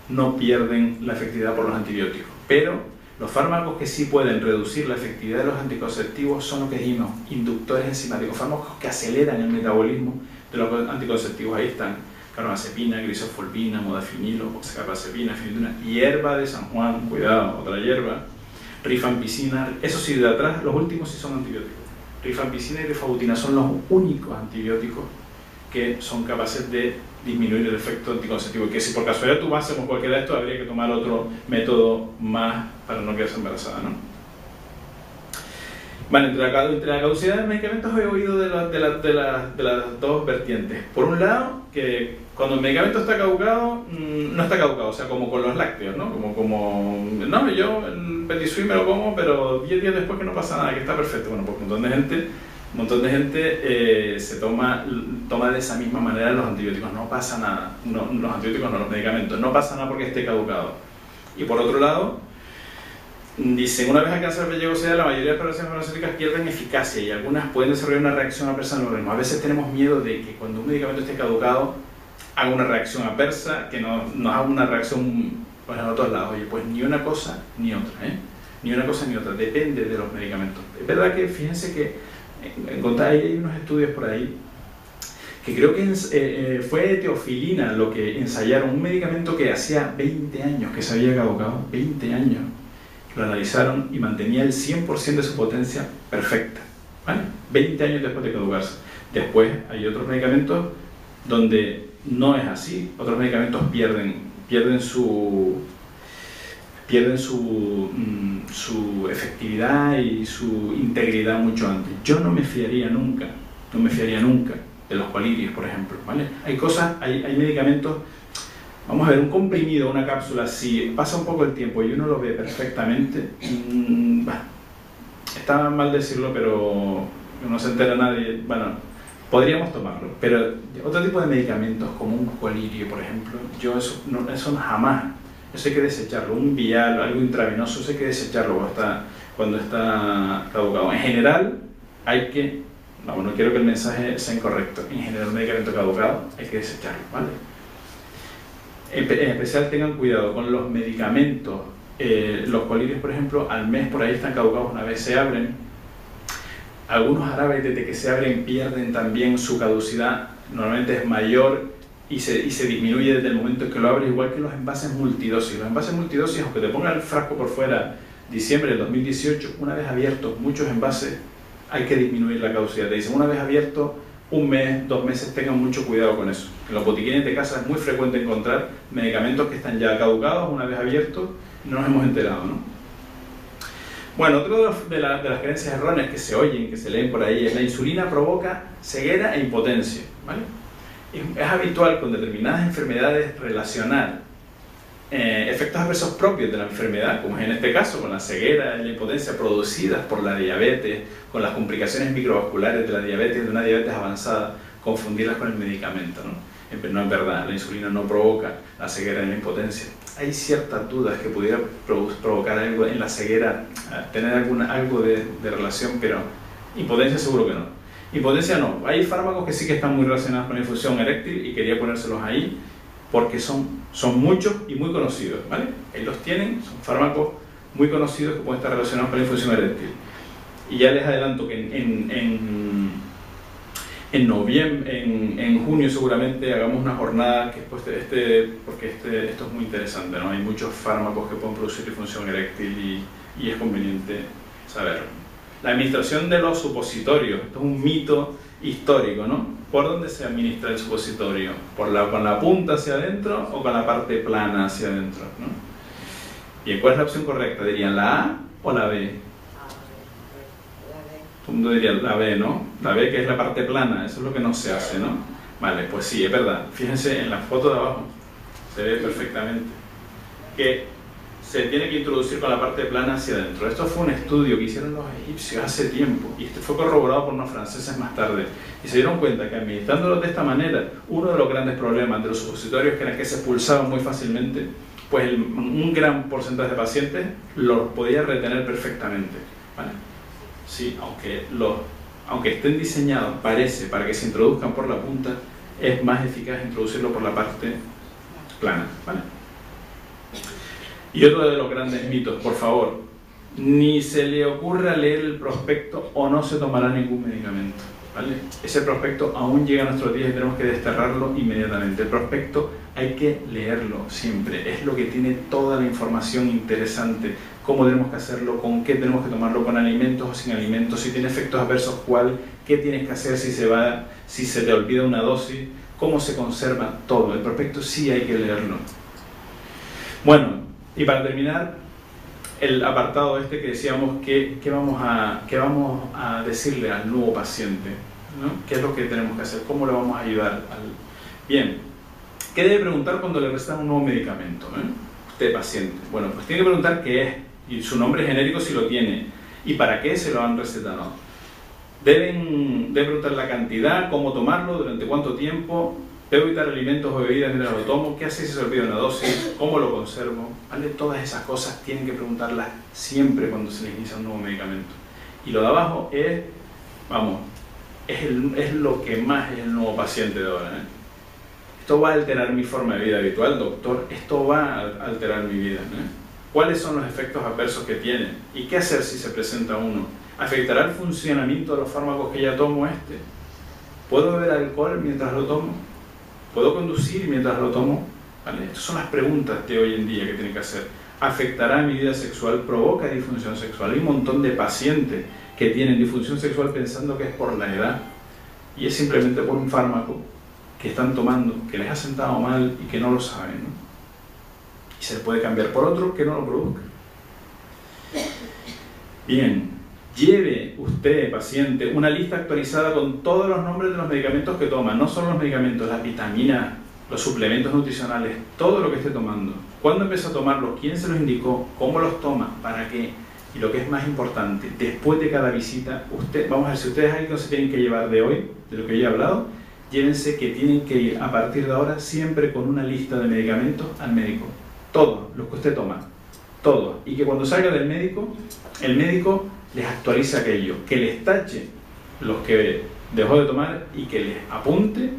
no pierden la efectividad por los antibióticos, pero los fármacos que sí pueden reducir la efectividad de los anticonceptivos son lo que dijimos, inductores enzimáticos, fármacos que aceleran el metabolismo de los anticonceptivos. Ahí están carbamazepina, glisofolbina, modafinilo, oxacarbazepina, fenilidina, hierba de San Juan, cuidado, otra hierba, rifampicina. Eso sí, de atrás, los últimos sí son antibióticos. Rifampicina y rifabutina son los únicos antibióticos que son capaces de disminuir el efecto anticonceptivo, y que si por casualidad tú vas con cualquiera de estos, habría que tomar otro método más para no quedarse embarazada, ¿no? Vale, entre la caducidad de medicamentos he oído de las dos vertientes. Por un lado, que cuando el medicamento está caducado, no está caducado, o sea, como con los lácteos, ¿no? No, yo el Petit me lo como, pero 10 días después que no pasa nada, que está perfecto. Bueno, pues un montón de gente se toma de esa misma manera los antibióticos, no pasa nada. No, los antibióticos no, los medicamentos, no pasa nada porque esté caducado. Y por otro lado, dicen, una vez alcanza el vellosidad, la mayoría de las preparaciones farmacéuticas pierden eficacia y algunas pueden desarrollar una reacción adversa en el organismo. A veces tenemos miedo de que cuando un medicamento esté caducado haga una reacción adversa, que nos haga una reacción, pues, en otros lados. Oye, pues ni una cosa ni otra, ni una cosa ni otra, depende de los medicamentos. Es verdad que, fíjense que hay unos estudios por ahí que creo que fue teofilina lo que ensayaron, un medicamento que hacía 20 años que se había caducado, 20 años. Lo analizaron y mantenía el 100% de su potencia perfecta, ¿vale? 20 años después de caducarse. Después hay otros medicamentos donde no es así. Otros medicamentos pierden su efectividad y su integridad mucho antes. Yo no me fiaría nunca de los colirios, por ejemplo, ¿vale? Hay medicamentos. Vamos a ver, un comprimido, una cápsula, si pasa un poco el tiempo y uno lo ve perfectamente, está mal decirlo, pero no se entera nadie, bueno, podríamos tomarlo. Pero otro tipo de medicamentos, como un colirio, por ejemplo, eso jamás, eso hay que desecharlo. Un vial, algo intravenoso, eso hay que desecharlo cuando está caducado. En general, no quiero que el mensaje sea incorrecto, en general un medicamento caducado hay que desecharlo, ¿vale? En especial tengan cuidado con los medicamentos. Los colirios, por ejemplo, al mes por ahí están caducados una vez se abren. Algunos jarabes, desde que se abren, pierden también su caducidad. Normalmente es mayor y se disminuye desde el momento en que lo abres, igual que los envases multidosis. Los envases multidosis, aunque te ponga el frasco por fuera, diciembre del 2018, una vez abiertos muchos envases, hay que disminuir la caducidad. Te dicen, una vez abierto, un mes, 2 meses, tengan mucho cuidado con eso. En los botiquines de casa es muy frecuente encontrar medicamentos que están ya caducados una vez abiertos y no nos hemos enterado, ¿no? Bueno, otro de las creencias erróneas que se oyen, que se leen por ahí, es la insulina provoca ceguera e impotencia, ¿vale? Es habitual con determinadas enfermedades relacionar efectos adversos propios de la enfermedad, como es en este caso con la ceguera y la impotencia producidas por la diabetes, con las complicaciones microvasculares de la diabetes, de una diabetes avanzada, confundirlas con el medicamento, ¿no? No es verdad, la insulina no provoca la ceguera y la impotencia. Hay ciertas dudas que pudiera provocar algo en la ceguera, tener algo de relación, pero impotencia seguro que no. Impotencia no. Hay fármacos que sí que están muy relacionados con la infusión eréctil y quería ponérselos ahí porque son muchos y muy conocidos, ¿vale? Ahí los tienen, son fármacos muy conocidos que pueden estar relacionados con la infusión eréctil. Y ya les adelanto que en noviembre, en junio seguramente hagamos una jornada que porque esto es muy interesante, ¿no? Hay muchos fármacos que pueden producir disfunción eréctil y es conveniente saberlo. La administración de los supositorios, esto es un mito histórico, ¿no? ¿Por dónde se administra el supositorio? ¿Con la punta hacia adentro o con la parte plana hacia adentro, ¿no? Bien, ¿cuál es la opción correcta? ¿Dirían la A o la B? todo el mundo diría la B, ¿no? La B, que es la parte plana, eso es lo que no se hace, ¿no? Vale, pues sí, es verdad. Fíjense en la foto de abajo, se ve perfectamente que se tiene que introducir con la parte plana hacia adentro. Esto fue un estudio que hicieron los egipcios hace tiempo y este fue corroborado por unos franceses más tarde. Y se dieron cuenta que administrándolo de esta manera, uno de los grandes problemas de los supositorios, que era que se expulsaban muy fácilmente, pues un gran porcentaje de pacientes los podía retener perfectamente, ¿vale? Sí, aunque estén diseñados, parece, para que se introduzcan por la punta, es más eficaz introducirlo por la parte plana, ¿vale? Y otro de los grandes mitos, por favor, ni se le ocurra leer el prospecto o no se tomará ningún medicamento, ¿vale? Ese prospecto aún llega a nuestros días y tenemos que desterrarlo inmediatamente. El prospecto hay que leerlo siempre, es lo que tiene toda la información interesante, cómo tenemos que hacerlo, con qué tenemos que tomarlo, con alimentos o sin alimentos, si tiene efectos adversos, cuál, qué tienes que hacer si se te olvida una dosis, cómo se conserva todo. El prospecto sí hay que leerlo. Bueno, y para terminar, el apartado este que decíamos que vamos a decirle al nuevo paciente, ¿no? ¿Qué es lo que tenemos que hacer? ¿Cómo le vamos a ayudar? Bien, ¿qué debe preguntar cuando le recetan un nuevo medicamento? Usted, paciente. Bueno, pues tiene que preguntar qué es, y su nombre genérico si lo tiene, y para qué se lo han recetado. Debe preguntar la cantidad, cómo tomarlo, durante cuánto tiempo. ¿Debo evitar alimentos o bebidas mientras lo tomo? ¿Qué hace si se olvida una dosis? ¿Cómo lo conservo? ¿Vale? Todas esas cosas tienen que preguntarlas siempre cuando se les inicia un nuevo medicamento. Y lo de abajo es, vamos, es lo que más es el nuevo paciente de ahora, ¿eh? Esto va a alterar mi forma de vida habitual, doctor. Esto va a alterar mi vida, ¿eh? ¿Cuáles son los efectos adversos que tiene? ¿Y qué hacer si se presenta uno? ¿Afectará el funcionamiento de los fármacos que ya tomo este? ¿Puedo beber alcohol mientras lo tomo? ¿Puedo conducir mientras lo tomo? ¿Vale? Estas son las preguntas de hoy en día que tiene que hacer. ¿Afectará mi vida sexual? ¿Provoca disfunción sexual? Hay un montón de pacientes que tienen disfunción sexual pensando que es por la edad. Y es simplemente por un fármaco que están tomando, que les ha sentado mal y que no lo saben, ¿no? Y se puede cambiar por otro que no lo produzca. Bien. Lleve usted, paciente, una lista actualizada con todos los nombres de los medicamentos que toma, no solo los medicamentos, las vitaminas, los suplementos nutricionales, todo lo que esté tomando. ¿Cuándo empezó a tomarlos? ¿Quién se los indicó? ¿Cómo los toma? ¿Para qué? Y lo que es más importante, después de cada visita, vamos a ver, si ustedes algo se tienen que llevar de hoy, de lo que yo he hablado, llévense que tienen que ir a partir de ahora siempre con una lista de medicamentos al médico. Todos los que usted toma, todos. Y que cuando salga del médico, el médico les actualice aquello, que les tache los que dejó de tomar y que les apunte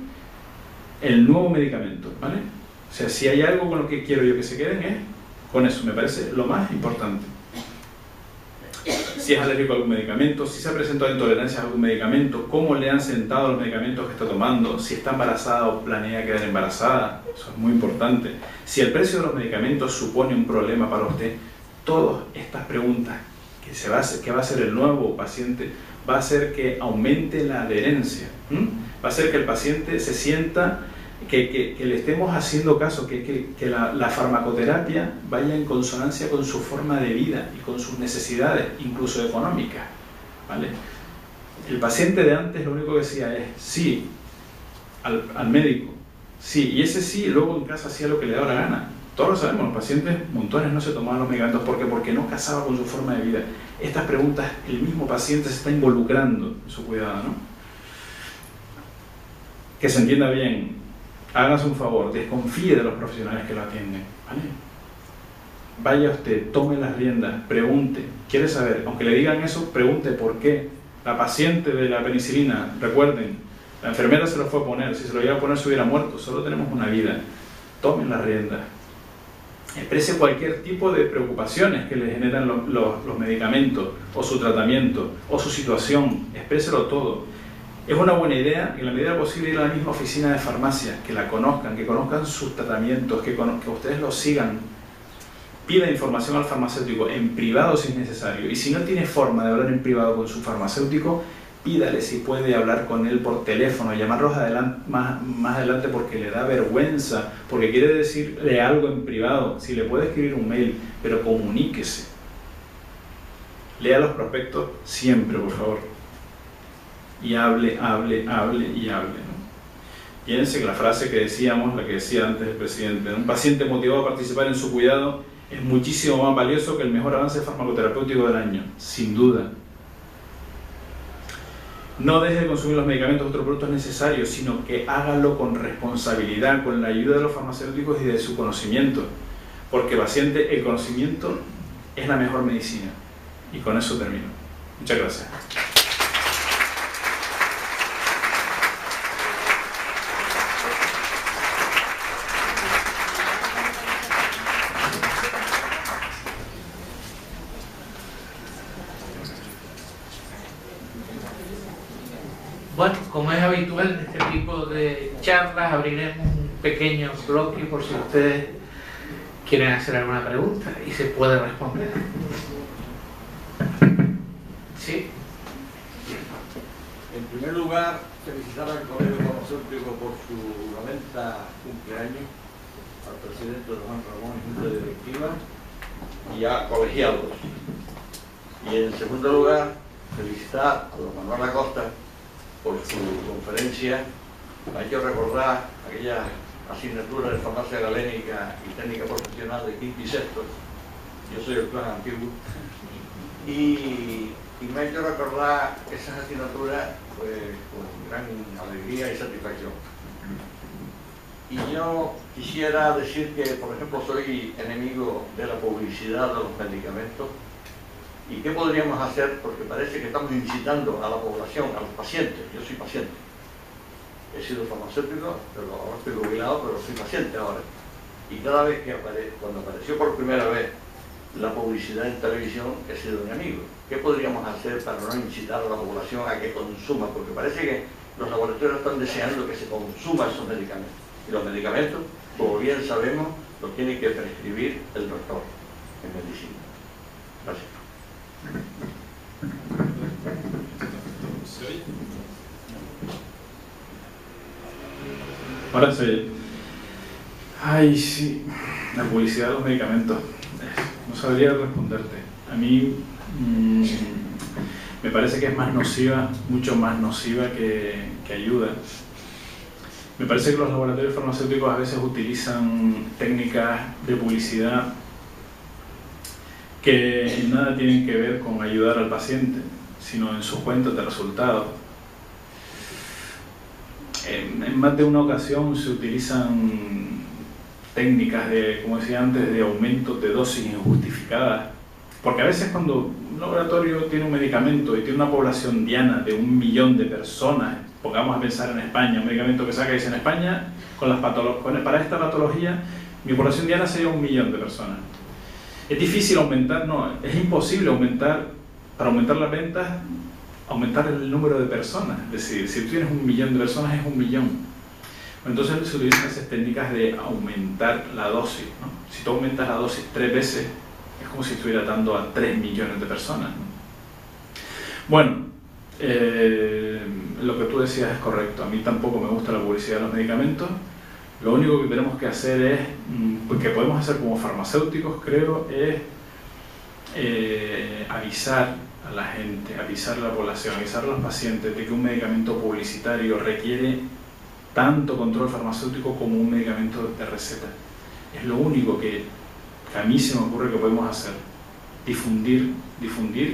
el nuevo medicamento, ¿vale? O sea, si hay algo con lo que quiero yo que se queden es con eso, me parece lo más importante. Si es alérgico a algún medicamento, si se ha presentado intolerancia a algún medicamento, cómo le han sentado los medicamentos que está tomando, si está embarazada o planea quedar embarazada, eso es muy importante. Si el precio de los medicamentos supone un problema para usted, todas estas preguntas que va a hacer el nuevo paciente va a hacer que aumente la adherencia, va a hacer que el paciente se sienta que le estemos haciendo caso, que la farmacoterapia vaya en consonancia con su forma de vida y con sus necesidades, incluso económicas, ¿vale? El paciente de antes lo único que decía es sí al médico, sí, y ese sí luego en casa hacía lo que le daba la gana. Todos lo sabemos, los pacientes montones no se tomaban los medicamentos porque no casaba con su forma de vida. Estas preguntas, el mismo paciente se está involucrando en su cuidado, ¿no? Que se entienda bien, hágase un favor, desconfíe de los profesionales que lo atienden, ¿vale? Vaya usted, tome las riendas, pregunte, quiere saber, aunque le digan eso, pregunte por qué. La paciente de la penicilina, recuerden, la enfermera se lo fue a poner, si se lo iba a poner se hubiera muerto, solo tenemos una vida. Tomen las riendas. Exprese cualquier tipo de preocupaciones que le generan los medicamentos, o su tratamiento, o su situación, expréselo todo. Es una buena idea, en la medida posible, ir a la misma oficina de farmacia, que la conozcan, que conozcan sus tratamientos, que ustedes los sigan. Pida información al farmacéutico en privado si es necesario, y si no tiene forma de hablar en privado con su farmacéutico, pídale si puede hablar con él por teléfono, llamarlos más adelante porque le da vergüenza, porque quiere decirle algo en privado. Si le puede escribir un mail, pero comuníquese. Lea los prospectos siempre, por favor. y hable, hable, hable y hable, ¿no? Piense que la frase que decíamos, la que decía antes el presidente, ¿no? Un paciente motivado a participar en su cuidado es muchísimo más valioso que el mejor avance farmacoterapéutico del año, sin duda. No deje de consumir los medicamentos o otros productos necesarios, sino que hágalo con responsabilidad, con la ayuda de los farmacéuticos y de su conocimiento. Porque, paciente, el conocimiento es la mejor medicina. Y con eso termino. Muchas gracias. Bueno, como es habitual en este tipo de charlas, abriremos un pequeño bloque por si ustedes quieren hacer alguna pregunta y se puede responder. ¿Sí? En primer lugar, felicitar al Colegio Farmacéutico por su 90 cumpleaños, al presidente don Juan Ramón y junta directiva y a colegiados. Y en segundo lugar, felicitar a don Manuel Acosta por su conferencia. Me ha hecho recordar aquella asignatura de farmacia galénica y técnica profesional de quinto y sexto. Yo soy el plan antiguo. Y me ha hecho recordar esas asignaturas pues, con gran alegría y satisfacción. Y yo quisiera decir que, por ejemplo, soy enemigo de la publicidad de los medicamentos. ¿Y qué podríamos hacer? Porque parece que estamos incitando a la población, a los pacientes. Yo soy paciente. He sido farmacéutico, pero ahora estoy jubilado, pero soy paciente ahora. Y cada vez que cuando apareció por primera vez la publicidad en televisión, he sido enemigo. ¿Qué podríamos hacer para no incitar a la población a que consuma? Porque parece que los laboratorios están deseando que se consuman esos medicamentos. Y los medicamentos, como bien sabemos, los tiene que prescribir el doctor en medicina. Gracias. Ahora sí. Ay, sí. La publicidad de los medicamentos. No sabría responderte. A mí me parece que es más nociva, mucho más nociva que ayuda. Me parece que los laboratorios farmacéuticos a veces utilizan técnicas de publicidad que nada tienen que ver con ayudar al paciente, sino en sus cuentas de resultados. En más de una ocasión se utilizan técnicas de, como decía antes, de aumento de dosis injustificadas, porque a veces cuando un laboratorio tiene un medicamento y tiene una población diana de 1 millón de personas, pongamos a pensar en España, un medicamento que saca y dice en España, para esta patología, mi población diana sería 1 millón de personas. Es difícil aumentar, no, es imposible aumentar, para aumentar las ventas, aumentar el número de personas. Es decir, si tú tienes 1 millón de personas, es 1 millón. Entonces se utilizan esas técnicas de aumentar la dosis, ¿no? Si tú aumentas la dosis 3 veces, es como si estuviera dando a 3 millones de personas, ¿no? Bueno, lo que tú decías es correcto. A mí tampoco me gusta la publicidad de los medicamentos. Lo único que tenemos que hacer es, que podemos hacer como farmacéuticos, creo, es avisar a la gente, avisar a la población, avisar a los pacientes de que un medicamento publicitario requiere tanto control farmacéutico como un medicamento de receta. Es lo único que a mí se me ocurre que podemos hacer. Difundir,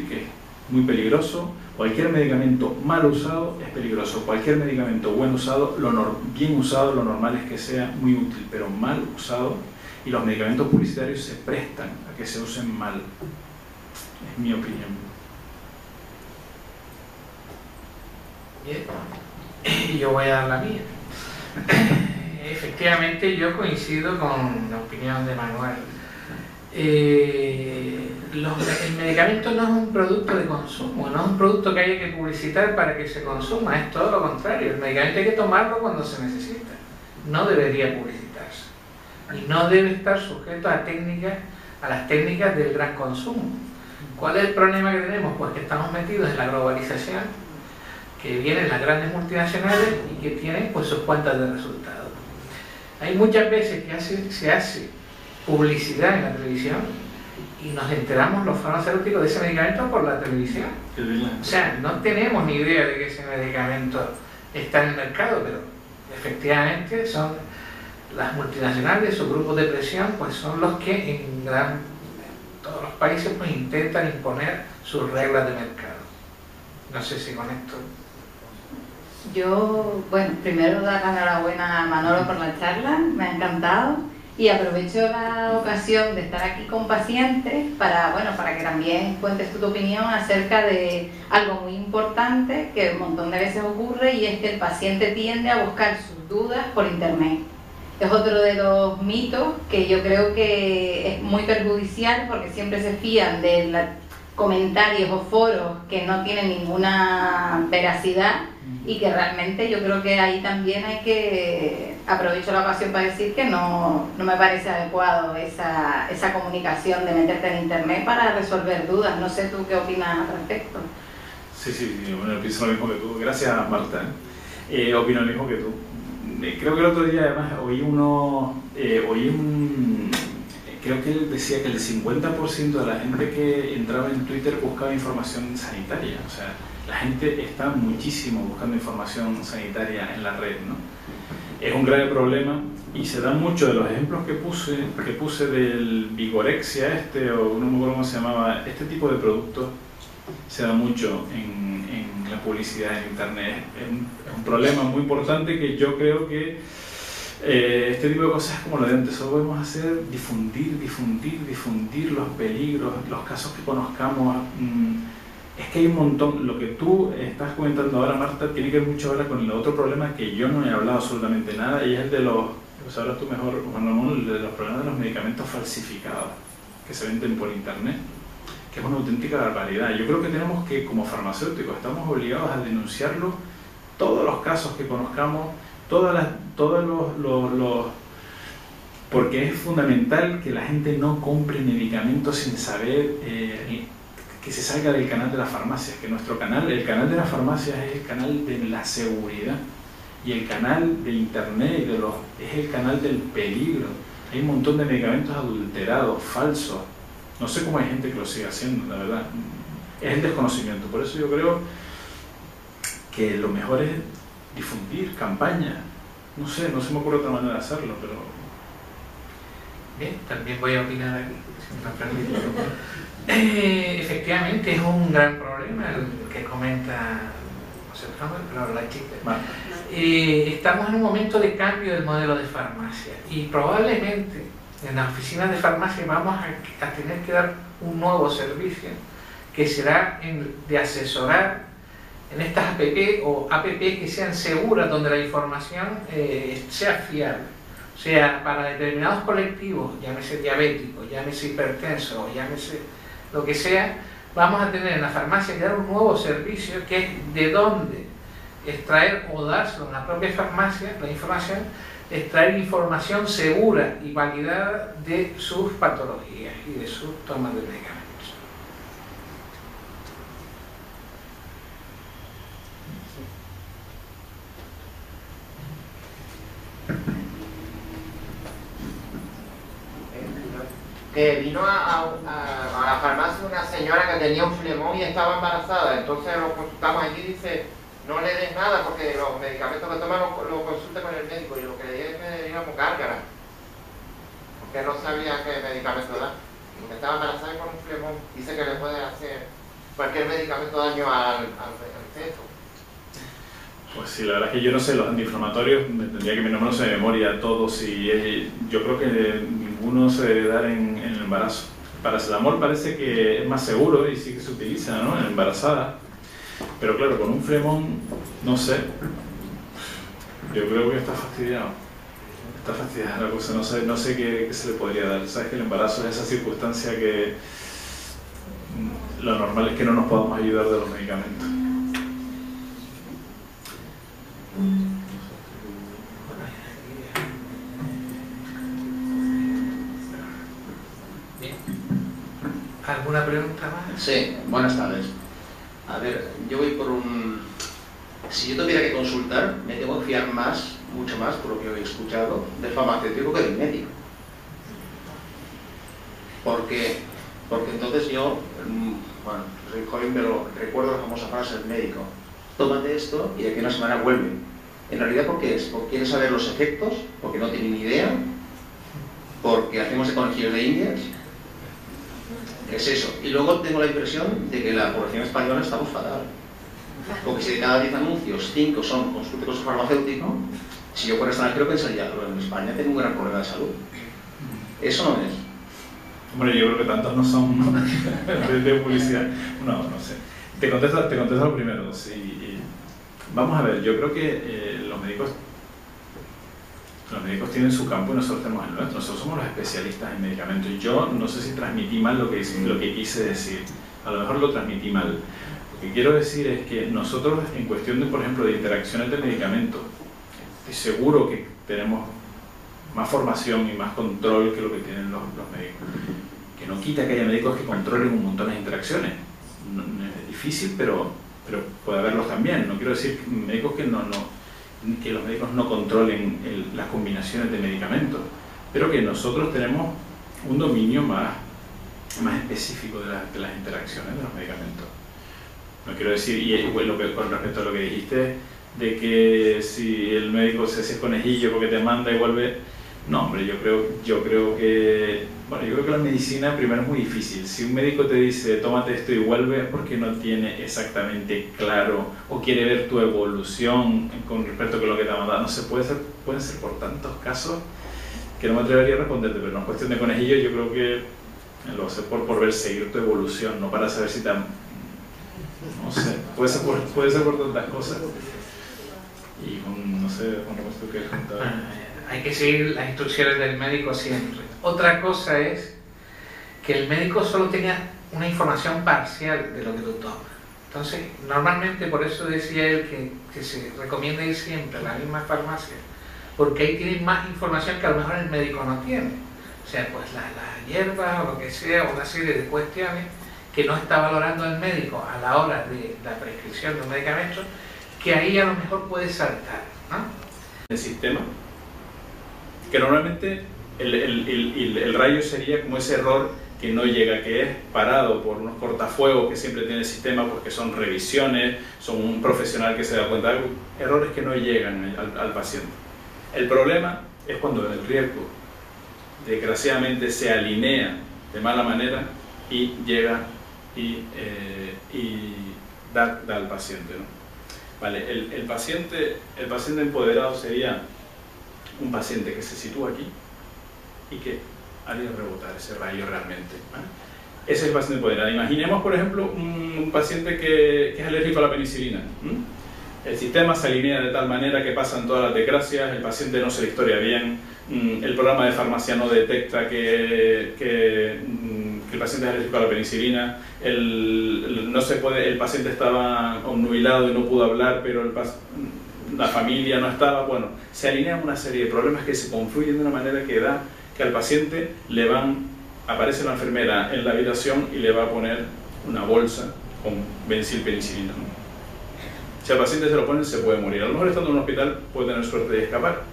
que es muy peligroso. Cualquier medicamento mal usado es peligroso. Cualquier medicamento bien usado, lo normal es que sea muy útil, pero mal usado, y los medicamentos publicitarios se prestan a que se usen mal. Es mi opinión. Bien, yo voy a dar la mía. Efectivamente, yo coincido con la opinión de Manuel. El medicamento no es un producto de consumo, no es un producto que haya que publicitar para que se consuma, es todo lo contrario. El medicamento hay que tomarlo cuando se necesita, no debería publicitarse y no debe estar sujeto a las técnicas del gran consumo. ¿Cuál es el problema que tenemos? Pues que estamos metidos en la globalización, que vienen las grandes multinacionales y que tienen pues sus cuentas de resultados. Hay muchas veces que se hace publicidad en la televisión y nos enteramos los farmacéuticos de ese medicamento por la televisión. O sea, no tenemos ni idea de que ese medicamento está en el mercado, pero efectivamente son las multinacionales o grupos de presión, pues son los que en todos los países pues intentan imponer sus reglas de mercado. No sé si con esto... Yo, bueno, primero dar la enhorabuena a Manolo por la charla, me ha encantado, y aprovecho la ocasión de estar aquí con pacientes para que también cuentes tu opinión acerca de algo muy importante que un montón de veces ocurre, y es que el paciente tiende a buscar sus dudas por internet. Es otro de los mitos que yo creo que es muy perjudicial, porque siempre se fían de comentarios o foros que no tienen ninguna veracidad, y que realmente yo creo que ahí también hay que... Aprovecho la ocasión para decir que no me parece adecuado esa comunicación de meterte en internet para resolver dudas. No sé tú qué opinas al respecto. Sí, bueno, pienso lo mismo que tú. Gracias, Marta. Opino lo mismo que tú. Creo que el otro día además creo que él decía que el 50% de la gente que entraba en Twitter buscaba información sanitaria. O sea, la gente está muchísimo buscando información sanitaria en la red, ¿no? Es un grave problema, y se dan muchos de los ejemplos que puse del Vigorexia o no me acuerdo cómo se llamaba, este tipo de productos se da mucho en la publicidad en internet. Es un problema muy importante que yo creo que este tipo de cosas, como lo de antes, solo podemos hacer difundir los peligros, los casos que conozcamos. Es que hay un montón. Lo que tú estás comentando ahora, Marta, tiene que ver mucho ahora con el otro problema que yo no he hablado absolutamente nada, y es el de pues hablas tú mejor, Juan Ramón, el de los problemas de los medicamentos falsificados que se venden por internet, que es una auténtica barbaridad. Yo creo que tenemos que, como farmacéuticos, estamos obligados a denunciarlo, todos los casos que conozcamos, porque es fundamental que la gente no compre medicamentos sin saber, que se salga del canal de las farmacias, que nuestro canal, el canal de las farmacias es el canal de la seguridad, y el canal de internet es el canal del peligro. Hay un montón de medicamentos adulterados, falsos. No sé cómo hay gente que lo sigue haciendo, la verdad. Es el desconocimiento. Por eso yo creo que lo mejor es difundir, campaña. No se me ocurre otra manera de hacerlo, pero... Bien, también voy a opinar aquí, si me permite. Efectivamente, es un gran problema el que comenta José Ramón, pero la chica. Estamos en un momento de cambio del modelo de farmacia, y probablemente en las oficinas de farmacia vamos a tener que dar un nuevo servicio, que será de asesorar en estas APP o APP que sean seguras, donde la información sea fiable. O sea, para determinados colectivos, llámese diabético, llámese hipertenso, llámese lo que sea, vamos a tener en la farmacia que dar un nuevo servicio, que es de dónde extraer o dárselo en la propia farmacia, la información, extraer información segura y validada de sus patologías y de sus tomas de medicamentos. Que vino a la farmacia una señora que tenía un flemón y estaba embarazada, entonces lo consultamos allí y dice: no le des nada porque los medicamentos que toma lo consulte con el médico, y lo que le di es que digamos gárgara, porque no sabía qué medicamento da, porque estaba embarazada y con un flemón. Dice que le puede hacer cualquier medicamento daño al feto. Pues sí, la verdad es que yo no sé, los antiinflamatorios me tendría que menos de memoria todos, y yo creo que ninguno se debe dar en el embarazo. Paracetamol parece que es más seguro y sí que se utiliza, ¿no?, en embarazada, pero claro, con un flemón, no sé, yo creo que está fastidiada la cosa, no sé qué se le podría dar. Sabes que el embarazo es esa circunstancia que lo normal es que no nos podamos ayudar de los medicamentos. ¿Alguna pregunta más? Sí, buenas tardes. A ver, yo voy por si yo tuviera que consultar, me tengo que fiar mucho más, por lo que he escuchado, del farmacéutico que del médico. Porque Porque entonces yo, bueno, soy joven, pero recuerdo la famosa frase del médico: tómate esto y de aquí a una semana vuelve. En realidad, ¿por qué es? Porque quiere saber los efectos, porque no tiene ni idea, porque hacemos de conejillos de indias. Es eso. Y luego tengo la impresión de que la población española estamos fatal. Porque si de cada 10 anuncios, 5 son consulte con su farmacéutico, si yo fuera extranjero pensaría, pero en España tengo un gran problema de salud. Eso no es. Bueno, yo creo que tantos no son, ¿no? de publicidad. No sé. Te contesto lo primero. Sí. Vamos a ver, yo creo que los médicos tienen su campo y nosotros tenemos el nuestro. Nosotros somos los especialistas en medicamentos. Y yo no sé si transmití mal lo que quise decir. A lo mejor lo transmití mal. Lo que quiero decir es que nosotros, en cuestión de, por ejemplo, de interacciones de medicamentos, estoy seguro que tenemos más formación y más control que lo que tienen los médicos. Que no quita que haya médicos que controlen un montón de interacciones. No, es difícil, pero puede haberlos también. No quiero decir médicos que los médicos no controlen las combinaciones de medicamentos, pero que nosotros tenemos un dominio más específico de las interacciones de los medicamentos. No quiero decir, con respecto a lo que dijiste, de que si el médico se hace conejillo porque te manda y vuelve. No, hombre, yo creo que la medicina primero es muy difícil. Si un médico te dice tómate esto y vuelve, es porque no tiene exactamente claro o quiere ver tu evolución con respecto a lo que te ha mandado. No sé, pueden ser por tantos casos que no me atrevería a responderte, pero no es cuestión de conejillo. Yo creo que lo sé por ver seguir tu evolución, no para saber si te... No sé, puede ser por tantas cosas. Y no sé, con respecto a qué preguntar. Hay que seguir las instrucciones del médico siempre. Otra cosa es que el médico solo tenga una información parcial de lo que tú tomas. Entonces, normalmente por eso decía él que se recomienda ir siempre a la misma farmacia, porque ahí tienen más información que a lo mejor el médico no tiene. O sea, pues las hierbas o lo que sea, una serie de cuestiones que no está valorando el médico a la hora de la prescripción de un medicamento, que ahí a lo mejor puede saltar, ¿no? El sistema, que normalmente el rayo sería como ese error que no llega, que es parado por unos cortafuegos que siempre tiene el sistema, porque son revisiones, son un profesional que se da cuenta de algo, errores que no llegan al paciente. El problema es cuando el riesgo desgraciadamente se alinea de mala manera y llega y da al paciente, ¿no? Vale, el paciente empoderado sería un paciente que se sitúa aquí y que haría rebotar ese rayo realmente, ¿vale? Ese es el paciente empoderado. Imaginemos, por ejemplo, un paciente que es alérgico a la penicilina. El sistema se alinea de tal manera que pasan todas las desgracias, el paciente no se le historia bien, el programa de farmacia no detecta que el paciente es alérgico a la penicilina, el paciente estaba obnubilado y no pudo hablar, pero la familia no estaba. Bueno, se alinean una serie de problemas que se confluyen de una manera que da que al paciente aparece la enfermera en la habitación y le va a poner una bolsa con bencilpenicilina, ¿no? Si al paciente se lo ponen, se puede morir. A lo mejor estando en un hospital puede tener suerte de escapar,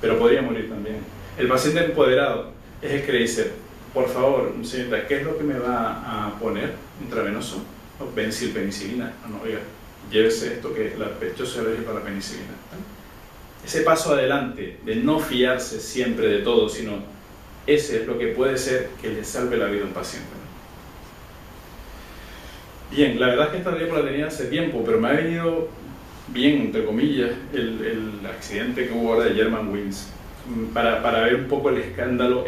pero podría morir también. El paciente empoderado es el que le dice: por favor, señorita, ¿qué es lo que me va a poner intravenoso? Bencilpenicilina. No, oiga, llévese esto, que yo soy alérgico a la penicilina. Ese paso adelante de no fiarse siempre de todo, sino ese es lo que puede ser que le salve la vida a un paciente. Bien, la verdad es que esta idea la tenía hace tiempo, pero me ha venido bien, entre comillas, el accidente que hubo ahora de Germanwings, para ver un poco el escándalo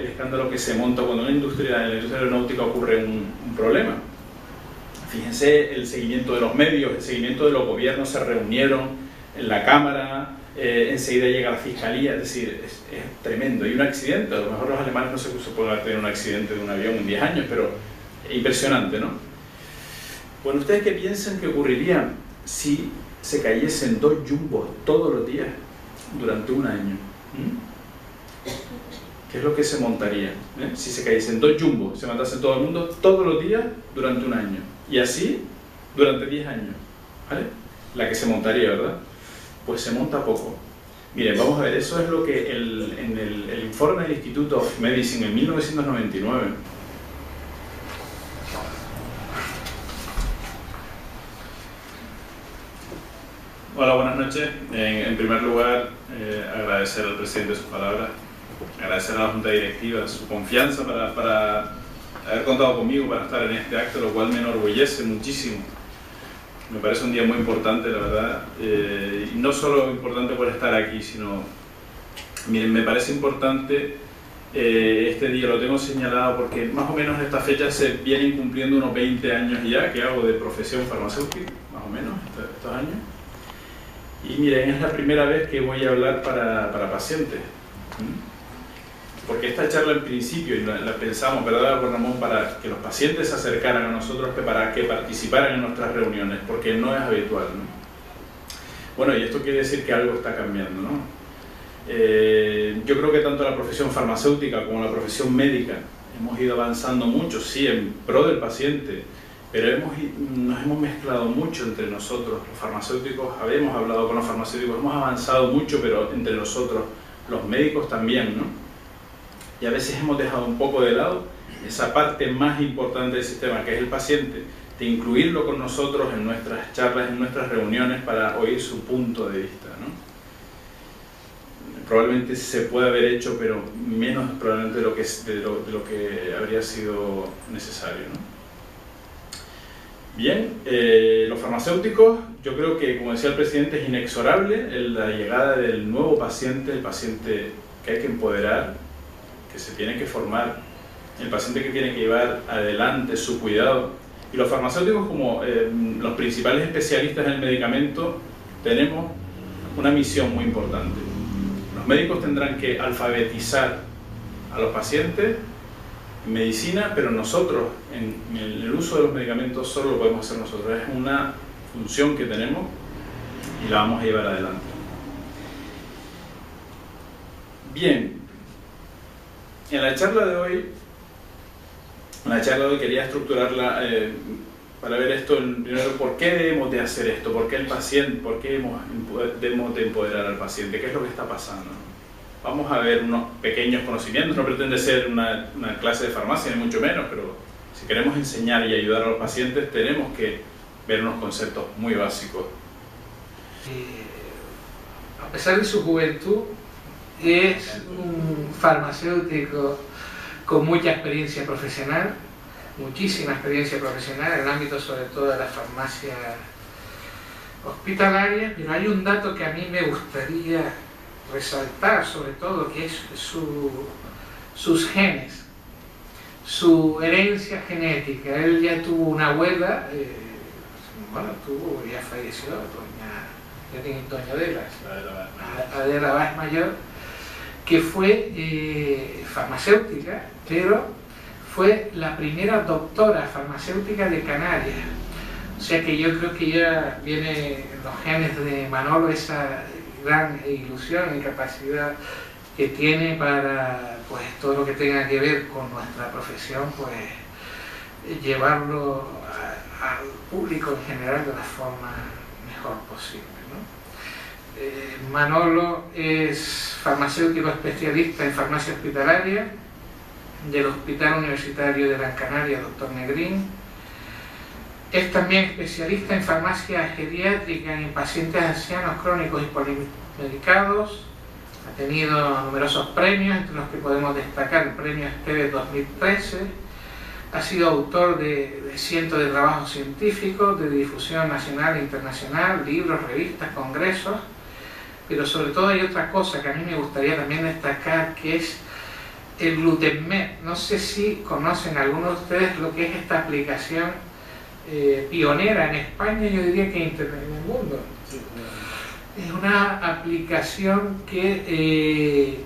que se monta cuando en la industria aeronáutica ocurre un problema. Fíjense el seguimiento de los medios, el seguimiento de los gobiernos, se reunieron en la Cámara, enseguida llega la Fiscalía, es decir, es tremendo. Y un accidente, a lo mejor los alemanes no se pueden tener un accidente de un avión en 10 años, pero impresionante, ¿no? Bueno, ¿ustedes qué piensan que ocurriría si se cayesen 2 jumbos todos los días durante un año? ¿Qué es lo que se montaría? Si se cayesen 2 jumbos, se matasen todo el mundo todos los días durante un año. Y así durante 10 años, ¿vale? La que se montaría, ¿verdad? Pues se monta poco. Miren, vamos a ver, eso es lo que en el informe del Institute of Medicine en 1999 Hola, buenas noches. En primer lugar, agradecer al presidente sus palabras, agradecer a la Junta Directiva su confianza para haber contado conmigo para estar en este acto, lo cual me enorgullece muchísimo. Me parece un día muy importante, la verdad, y no solo importante por estar aquí, sino, miren, me parece importante este día, lo tengo señalado porque más o menos esta fecha se vienen cumpliendo unos 20 años ya que hago de profesión farmacéutica, más o menos, estos años. Y miren, es la primera vez que voy a hablar para pacientes. Porque esta charla en principio, y la pensamos, ¿verdad, Ramón?, para que los pacientes se acercaran a nosotros, para que participaran en nuestras reuniones, porque no es habitual, ¿no? Bueno, y esto quiere decir que algo está cambiando, ¿no? Yo creo que tanto la profesión farmacéutica como la profesión médica hemos ido avanzando mucho, sí, en pro del paciente, pero nos hemos mezclado mucho entre nosotros, los farmacéuticos, habíamos hablado con los farmacéuticos, hemos avanzado mucho, pero entre nosotros, los médicos también, ¿no? Y a veces hemos dejado un poco de lado esa parte más importante del sistema, que es el paciente, de incluirlo con nosotros en nuestras charlas, en nuestras reuniones, para oír su punto de vista, ¿no? Probablemente se puede haber hecho, pero menos probablemente de lo que habría sido necesario, ¿no? Bien, los farmacéuticos, yo creo que, como decía el presidente, es inexorable la llegada del nuevo paciente, el paciente que hay que empoderar, que se tiene que formar, el paciente que tiene que llevar adelante su cuidado. Y los farmacéuticos, como los principales especialistas en el medicamento, tenemos una misión muy importante. Los médicos tendrán que alfabetizar a los pacientes en medicina, pero nosotros, en el uso de los medicamentos, solo lo podemos hacer nosotros. Es una función que tenemos y la vamos a llevar adelante. Bien, en la charla de hoy quería estructurarla para ver esto, primero, ¿por qué debemos de hacer esto? ¿Por qué el paciente? ¿Por qué debemos de empoderar al paciente? ¿Qué es lo que está pasando? Vamos a ver unos pequeños conocimientos, no pretende ser una clase de farmacia, ni mucho menos, pero si queremos enseñar y ayudar a los pacientes, tenemos que ver unos conceptos muy básicos. A pesar de su juventud, es un farmacéutico con mucha experiencia profesional, muchísima experiencia profesional en el ámbito sobre todo de la farmacia hospitalaria, pero hay un dato que a mí me gustaría resaltar, sobre todo, que es sus genes, su herencia genética. Él ya tuvo una abuela, ya falleció, doña Adela Vaz Mayor, que fue farmacéutica, pero fue la primera doctora farmacéutica de Canarias. O sea que yo creo que ya viene en los genes de Manolo esa gran ilusión y capacidad que tiene para, pues, todo lo que tenga que ver con nuestra profesión, pues llevarlo al público en general de la forma mejor posible, ¿no? Manolo es farmacéutico especialista en farmacia hospitalaria del Hospital Universitario de Gran Canaria, Dr. Negrín. Es también especialista en farmacia geriátrica en pacientes ancianos crónicos y polimedicados. Ha tenido numerosos premios, entre los que podemos destacar el premio Esteves 2013. Ha sido autor de cientos de trabajos científicos de difusión nacional e internacional, libros, revistas, congresos. Pero sobre todo hay otra cosa que a mí me gustaría también destacar, que es el Glutenmed. No sé si conocen algunos de ustedes lo que es esta aplicación pionera en España, yo diría que en el mundo. Es una aplicación que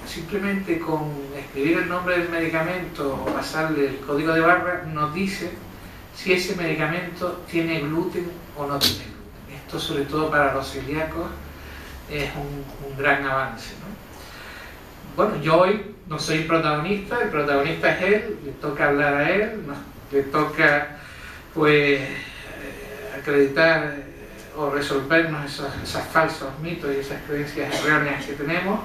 simplemente con escribir el nombre del medicamento o pasarle el código de barra nos dice si ese medicamento tiene gluten o no tiene gluten. Esto, sobre todo para los celíacos, es un gran avance, ¿no? Bueno, yo hoy no soy protagonista, el protagonista es él, le toca hablar a él, le toca pues acreditar o resolvernos esos falsos mitos y esas creencias erróneas que tenemos.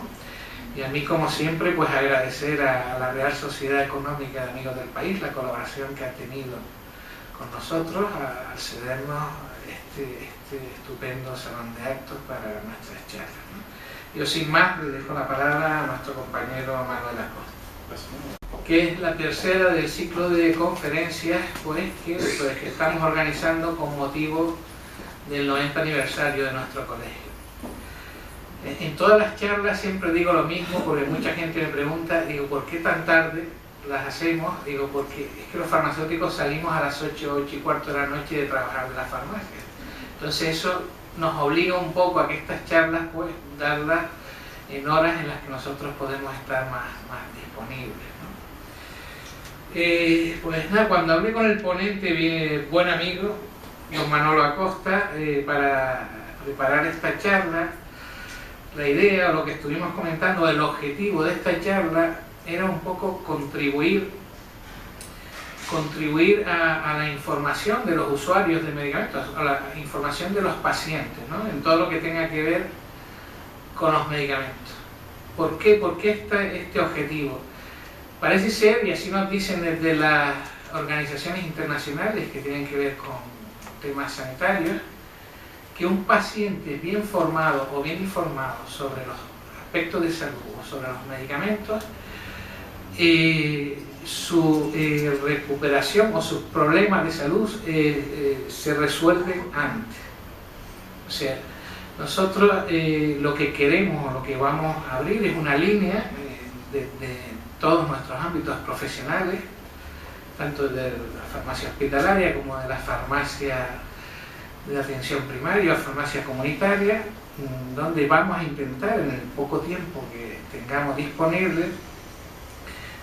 Y a mí, como siempre, pues agradecer a la Real Sociedad Económica de Amigos del País la colaboración que ha tenido con nosotros al cedernos este estupendo salón de actos para nuestras charlas, ¿no? Yo sin más le dejo la palabra a nuestro compañero Manuel Acosta, que es la tercera del ciclo de conferencias que estamos organizando con motivo del 90 aniversario de nuestro colegio. En todas las charlas siempre digo lo mismo, porque mucha gente me pregunta, digo, ¿por qué tan tarde las hacemos? Digo, porque es que los farmacéuticos salimos a las 8 y cuarto de la noche de trabajar de la farmacia. Entonces eso nos obliga un poco a que estas charlas, pues, darlas en horas en las que nosotros podemos estar más disponibles, ¿no? Pues nada, cuando hablé con el ponente, buen amigo, don Manolo Acosta, para preparar esta charla, la idea, o lo que estuvimos comentando, el objetivo de esta charla era un poco contribuir a la información de los usuarios de medicamentos, a la información de los pacientes, ¿no? En todo lo que tenga que ver con los medicamentos. ¿Por qué? ¿Por qué este objetivo? Parece ser, y así nos dicen desde las organizaciones internacionales que tienen que ver con temas sanitarios, que un paciente bien formado o bien informado sobre los aspectos de salud o sobre los medicamentos, su recuperación o sus problemas de salud se resuelven antes. O sea, nosotros lo que queremos o lo que vamos a abrir es una línea de todos nuestros ámbitos profesionales, tanto de la farmacia hospitalaria como de la farmacia de atención primaria o farmacia comunitaria, donde vamos a intentar en el poco tiempo que tengamos disponible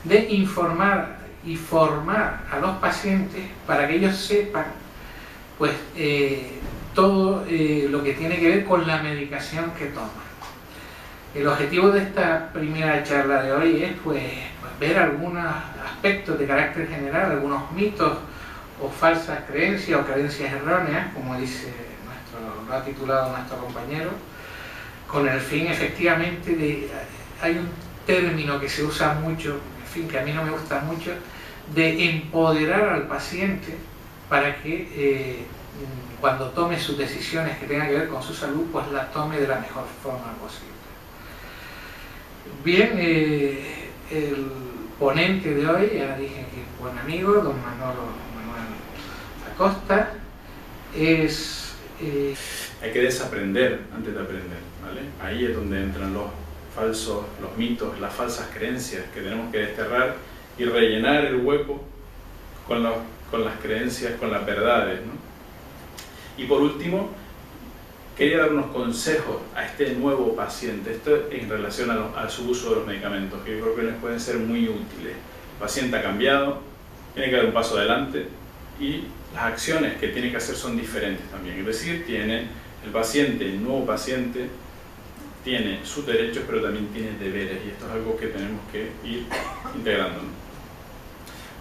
de informar y formar a los pacientes para que ellos sepan, pues, todo lo que tiene que ver con la medicación que toman. El objetivo de esta primera charla de hoy es pues ver algunos aspectos de carácter general, algunos mitos o falsas creencias o creencias erróneas, como dice lo ha titulado nuestro compañero, con el fin efectivamente hay un término que se usa mucho, en fin, que a mí no me gusta mucho, de empoderar al paciente para que cuando tome sus decisiones que tengan que ver con su salud, pues las tome de la mejor forma posible. Bien, el ponente de hoy, ya dije que es buen amigo, don Manuel Acosta, hay que desaprender antes de aprender, ¿vale? Ahí es donde entran los falsos, los mitos, las falsas creencias que tenemos que desterrar y rellenar el hueco con las creencias, con las verdades, ¿no? Y por último, quería dar unos consejos a este nuevo paciente, esto en relación a su uso de los medicamentos, que yo creo que les pueden ser muy útiles. El paciente ha cambiado, tiene que dar un paso adelante y las acciones que tiene que hacer son diferentes también. Es decir, el paciente, el nuevo paciente, tiene sus derechos, pero también tiene deberes, y esto es algo que tenemos que ir integrando, ¿no?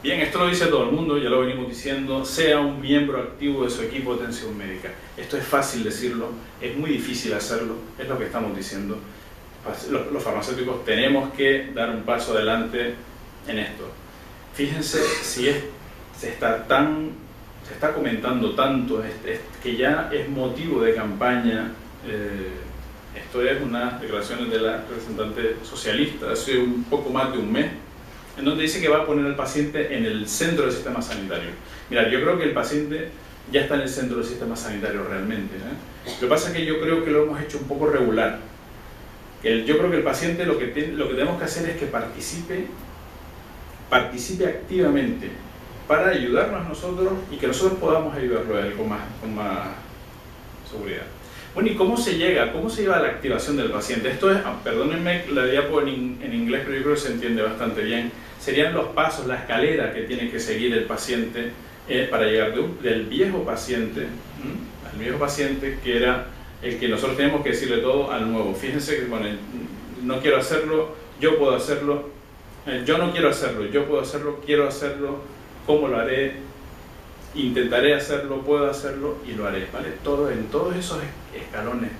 Bien, esto lo dice todo el mundo, ya lo venimos diciendo, sea un miembro activo de su equipo de atención médica. Esto es fácil decirlo, es muy difícil hacerlo, es lo que estamos diciendo. Los farmacéuticos tenemos que dar un paso adelante en esto. Fíjense si se está comentando tanto, que ya es motivo de campaña. Esto es unas declaraciones de la representante socialista hace un poco más de un mes, en donde dice que va a poner al paciente en el centro del sistema sanitario. Mirad, yo creo que el paciente ya está en el centro del sistema sanitario realmente, ¿eh? Lo que pasa es que yo creo que lo hemos hecho un poco regular. Yo creo que el paciente lo que tenemos que hacer es que participe activamente para ayudarnos nosotros y que nosotros podamos ayudarlo a él con más seguridad. Bueno, ¿y cómo se lleva a la activación del paciente? Esto es, perdónenme la diapo en inglés, pero yo creo que se entiende bastante bien. Serían los pasos, la escalera que tiene que seguir el paciente para llegar del viejo paciente, al viejo paciente que era el que nosotros tenemos que decirle todo al nuevo. Fíjense que, bueno, no quiero hacerlo, yo puedo hacerlo, yo no quiero hacerlo, yo puedo hacerlo, quiero hacerlo, ¿cómo lo haré? Intentaré hacerlo, puedo hacerlo y lo haré, ¿vale? En todos esos escalones,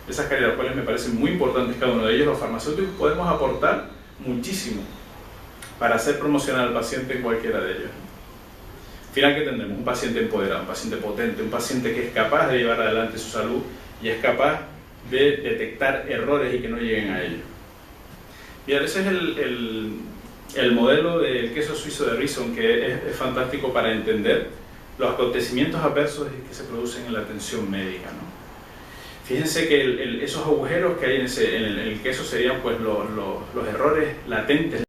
esas escaleras, las cuales me parecen muy importantes cada uno de ellos, los farmacéuticos podemos aportar muchísimo para hacer promocionar al paciente en cualquiera de ellos. Al final, ¿qué tendremos? Un paciente empoderado, un paciente potente, un paciente que es capaz de llevar adelante su salud y es capaz de detectar errores y que no lleguen a ellos. Y ese es el modelo del queso suizo de Rison, que es fantástico para entender los acontecimientos adversos que se producen en la atención médica, ¿no? Fíjense que esos agujeros que hay en el queso serían pues los errores latentes.